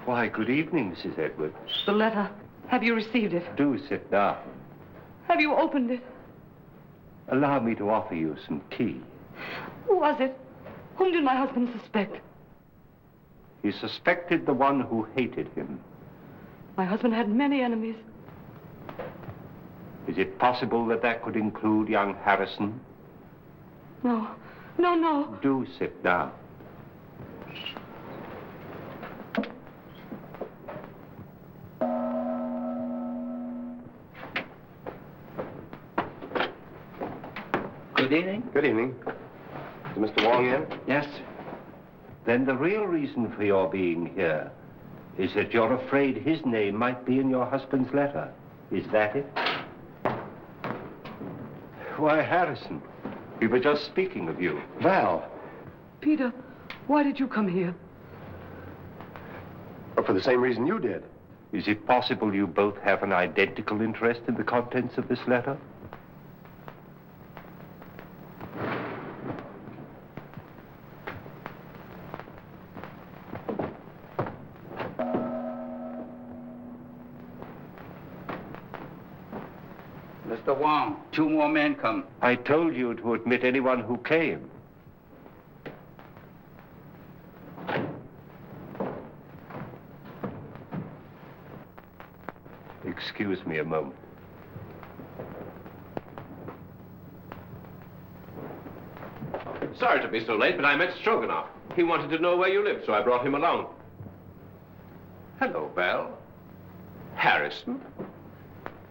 [SPEAKER 7] Why, good evening, Mrs. Edwards.
[SPEAKER 4] The letter. Have you received it?
[SPEAKER 7] Do sit down.
[SPEAKER 4] Have you opened it?
[SPEAKER 7] Allow me to offer you some tea.
[SPEAKER 4] Who was it? Whom did my husband suspect?
[SPEAKER 7] He suspected the one who hated him.
[SPEAKER 4] My husband had many enemies.
[SPEAKER 7] Is it possible that that could include young Harrison?
[SPEAKER 4] No. No, no.
[SPEAKER 7] Do sit down.
[SPEAKER 12] Good evening.
[SPEAKER 7] Good evening. Is Mr. Wong in?
[SPEAKER 12] Yes.
[SPEAKER 7] Then the real reason for your being here is that you're afraid his name might be in your husband's letter. Is that it? Why, Harrison, we were just speaking of you.
[SPEAKER 12] Val.
[SPEAKER 4] Peter, why did you come here?
[SPEAKER 7] For the same reason you did. Is it possible you both have an identical interest in the contents of this letter?
[SPEAKER 11] Mr. Wong, 2 more men come.
[SPEAKER 7] I told you to admit anyone who came. Excuse me a moment.
[SPEAKER 8] Sorry to be so late, but I met Stroganoff. He wanted to know where you lived, so I brought him along. Hello, Val. Harrison?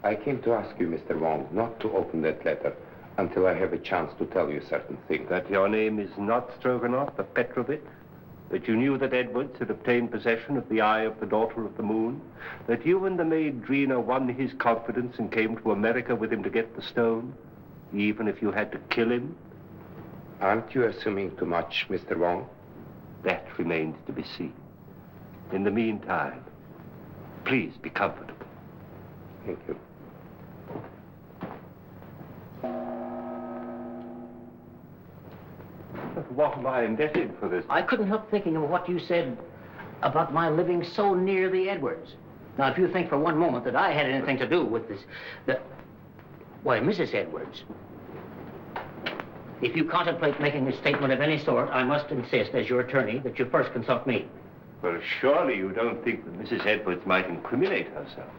[SPEAKER 6] I came to ask you, Mr. Wong, not to open that letter until I have a chance to tell you certain things.
[SPEAKER 7] That your name is not Stroganoff, but Petrovich? That you knew that Edwards had obtained possession of the eye of the daughter of the moon? That you and the maid Drina won his confidence and came to America with him to get the stone, even if you had to kill him?
[SPEAKER 6] Aren't you assuming too much, Mr. Wong?
[SPEAKER 7] That remains to be seen. In the meantime, please be comfortable.
[SPEAKER 6] Thank you.
[SPEAKER 7] What am I indebted for this?
[SPEAKER 2] I couldn't help thinking of what you said about my living so near the Edwards. Now, if you think for one moment that I had anything to do with this, why, Mrs. Edwards, if you contemplate making a statement of any sort, I must insist, as your attorney, that you first consult me.
[SPEAKER 7] Well, surely you don't think that Mrs. Edwards might incriminate herself.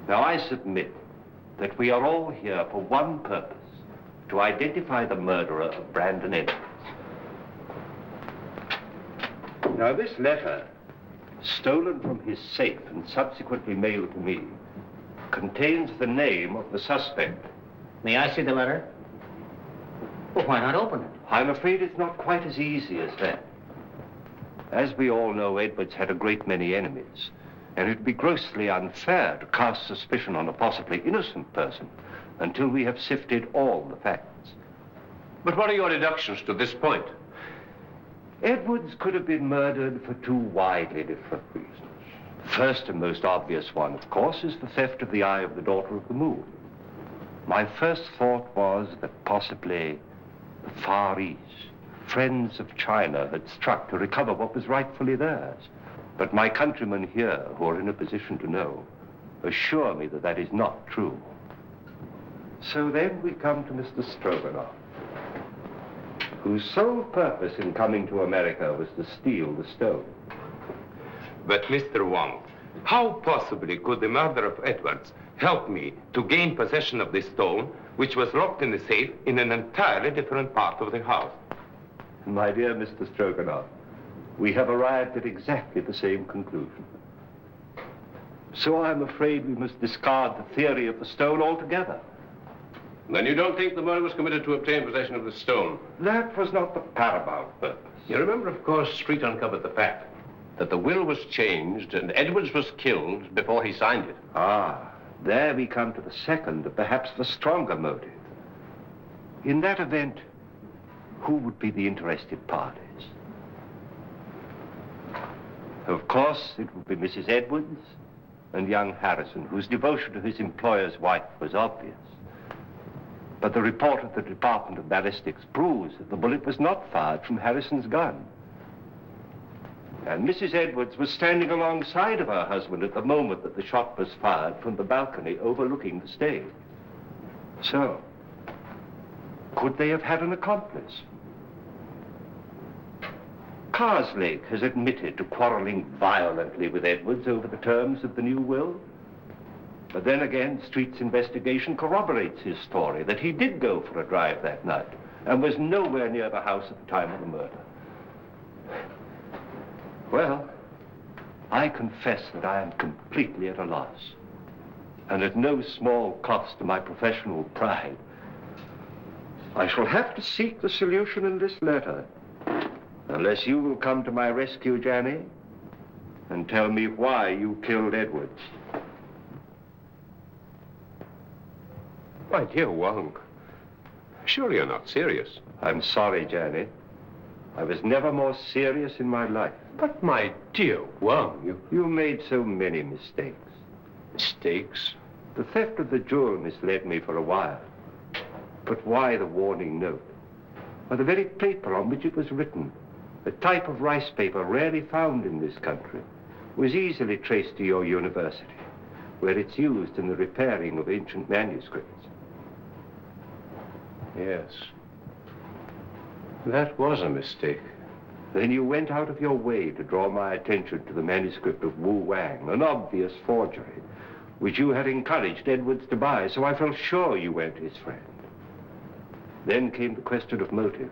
[SPEAKER 7] Now, I submit that we are all here for one purpose, to identify the murderer of Brandon Edwards. Now, this letter, stolen from his safe and subsequently mailed to me, contains the name of the suspect.
[SPEAKER 2] May I see the letter? Well, why not open it?
[SPEAKER 7] I'm afraid it's not quite as easy as that. As we all know, Edwards had a great many enemies, and it'd be grossly unfair to cast suspicion on a possibly innocent person until we have sifted all the facts.
[SPEAKER 8] But what are your deductions to this point?
[SPEAKER 7] Edwards could have been murdered for 2 widely different reasons. The first and most obvious one, of course, is the theft of the eye of the daughter of the moon. My first thought was that possibly the Far East, friends of China, had struck to recover what was rightfully theirs. But my countrymen here, who are in a position to know, assure me that that is not true. So then we come to Mr. Stroganoff, whose sole purpose in coming to America was to steal the stone.
[SPEAKER 6] But, Mr. Wong, how possibly could the murder of Edwards help me to gain possession of the stone, which was locked in the safe in an entirely different part of the house?
[SPEAKER 7] My dear Mr. Stroganoff, we have arrived at exactly the same conclusion. So I'm afraid we must discard the theory of the stone altogether.
[SPEAKER 8] Then you don't think the murder was committed to obtain possession of the stone?
[SPEAKER 7] That was not the paramount purpose.
[SPEAKER 8] You remember, of course, Street uncovered the fact that the will was changed and Edwards was killed before he signed it.
[SPEAKER 7] Ah, there we come to the second, and perhaps the stronger motive. In that event, who would be the interested parties? Of course, it would be Mrs. Edwards and young Harrison, whose devotion to his employer's wife was obvious. But the report of the Department of Ballistics proves that the bullet was not fired from Harrison's gun. And Mrs. Edwards was standing alongside of her husband at the moment that the shot was fired from the balcony overlooking the stage. So, could they have had an accomplice?
[SPEAKER 10] Karslake has admitted to quarreling violently with Edwards over the terms of the new will. But then again, Street's investigation corroborates his story that he did go for a drive that night and was nowhere near the house at the time of the murder. Well, I confess that I am completely at a loss, and at no small cost to my professional pride. I shall have to seek the solution in this letter, unless you will come to my rescue, Janny, and tell me why you killed Edwards.
[SPEAKER 8] My dear Wong, surely you're not serious.
[SPEAKER 10] I'm sorry, Janny. I was never more serious in my life.
[SPEAKER 8] But my dear Wong,
[SPEAKER 10] you made so many mistakes.
[SPEAKER 8] Mistakes?
[SPEAKER 10] The theft of the jewel misled me for a while. But why the warning note? Or the very paper on which it was written, a type of rice paper rarely found in this country, was easily traced to your university, where it's used in the repairing of ancient manuscripts.
[SPEAKER 8] Yes. That was a mistake.
[SPEAKER 10] Then you went out of your way to draw my attention to the manuscript of Wu Wang, an obvious forgery, which you had encouraged Edwards to buy, so I felt sure you weren't his friend. Then came the question of motive.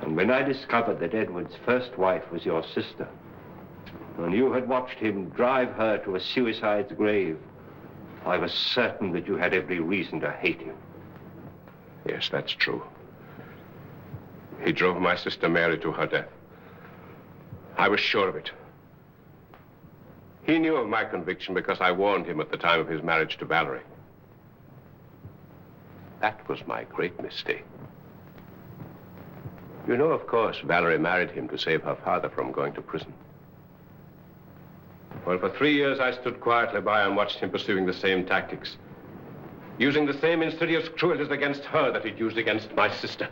[SPEAKER 10] And when I discovered that Edwards' first wife was your sister, and you had watched him drive her to a suicide's grave, I was certain that you had every reason to hate him.
[SPEAKER 8] Yes, that's true. He drove my sister Mary to her death. I was sure of it. He knew of my conviction because I warned him at the time of his marriage to Valerie. That was my great mistake. You know, of course, Valerie married him to save her father from going to prison. Well, for 3 years, I stood quietly by and watched him pursuing the same tactics, using the same insidious cruelties against her that he'd used against my sister.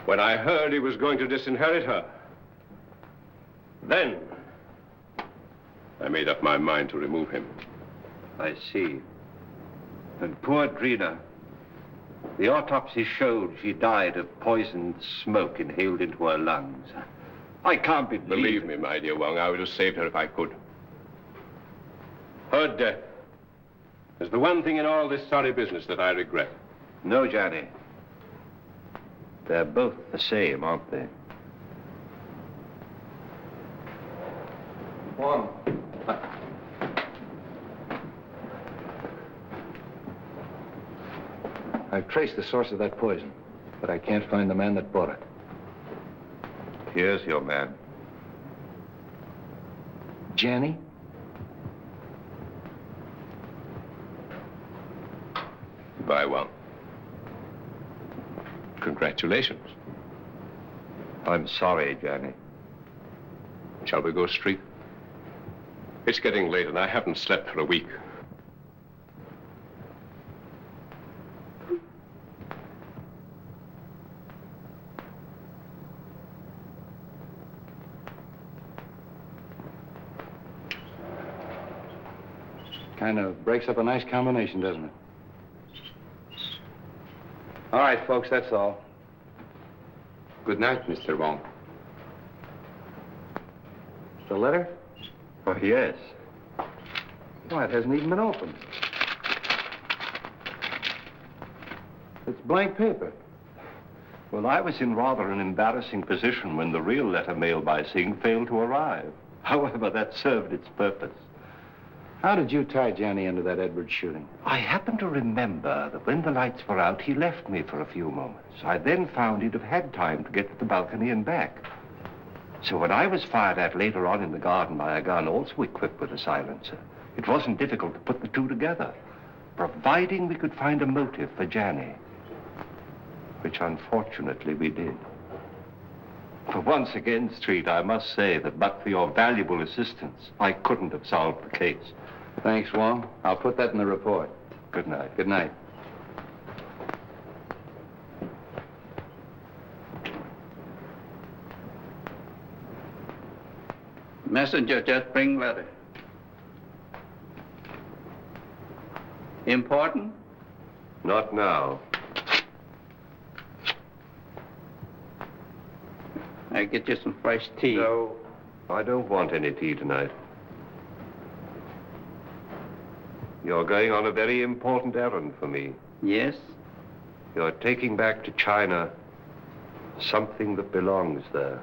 [SPEAKER 8] When I heard he was going to disinherit her, then I made up my mind to remove him.
[SPEAKER 10] I see. And poor Drina, the autopsy showed she died of poisoned smoke inhaled into her lungs. I can't
[SPEAKER 8] Believe me, my dear Wong, I would have saved her if I could. Her death is the one thing in all this sorry business that I regret.
[SPEAKER 10] No, Johnny. They're both the same, aren't they?
[SPEAKER 12] Wong. I've traced the source of that poison, but I can't find the man that bought it.
[SPEAKER 10] Here's your man.
[SPEAKER 12] Janny?
[SPEAKER 8] Goodbye, Wong. Congratulations.
[SPEAKER 10] I'm sorry, Johnny.
[SPEAKER 8] Shall we go street? It's getting late and I haven't slept for a week.
[SPEAKER 12] Kind of breaks up a nice combination, doesn't it? All right, folks, that's all.
[SPEAKER 8] Good night, Mr. Wong.
[SPEAKER 12] The letter?
[SPEAKER 10] Oh, yes.
[SPEAKER 12] Why, it hasn't even been opened. It's blank paper.
[SPEAKER 10] Well, I was in rather an embarrassing position when the real letter mailed by Singh failed to arrive. However, that served its purpose.
[SPEAKER 12] How did you tie Johnny into that Edwards shooting?
[SPEAKER 10] I happen to remember that when the lights were out, he left me for a few moments. I then found he'd have had time to get to the balcony and back. So when I was fired at later on in the garden by a gun also equipped with a silencer, it wasn't difficult to put the two together, providing we could find a motive for Johnny, which unfortunately we did. For once again, Street, I must say that but for your valuable assistance, I couldn't have solved the case.
[SPEAKER 12] Thanks, Wong. I'll put that in the report.
[SPEAKER 10] Good night.
[SPEAKER 12] Good night.
[SPEAKER 11] Messenger just bring letter. Important?
[SPEAKER 10] Not now.
[SPEAKER 11] I'll get you some fresh tea.
[SPEAKER 7] No, I don't want any tea tonight. You're going on a very important errand for me.
[SPEAKER 11] Yes?
[SPEAKER 7] You're taking back to China something that belongs there.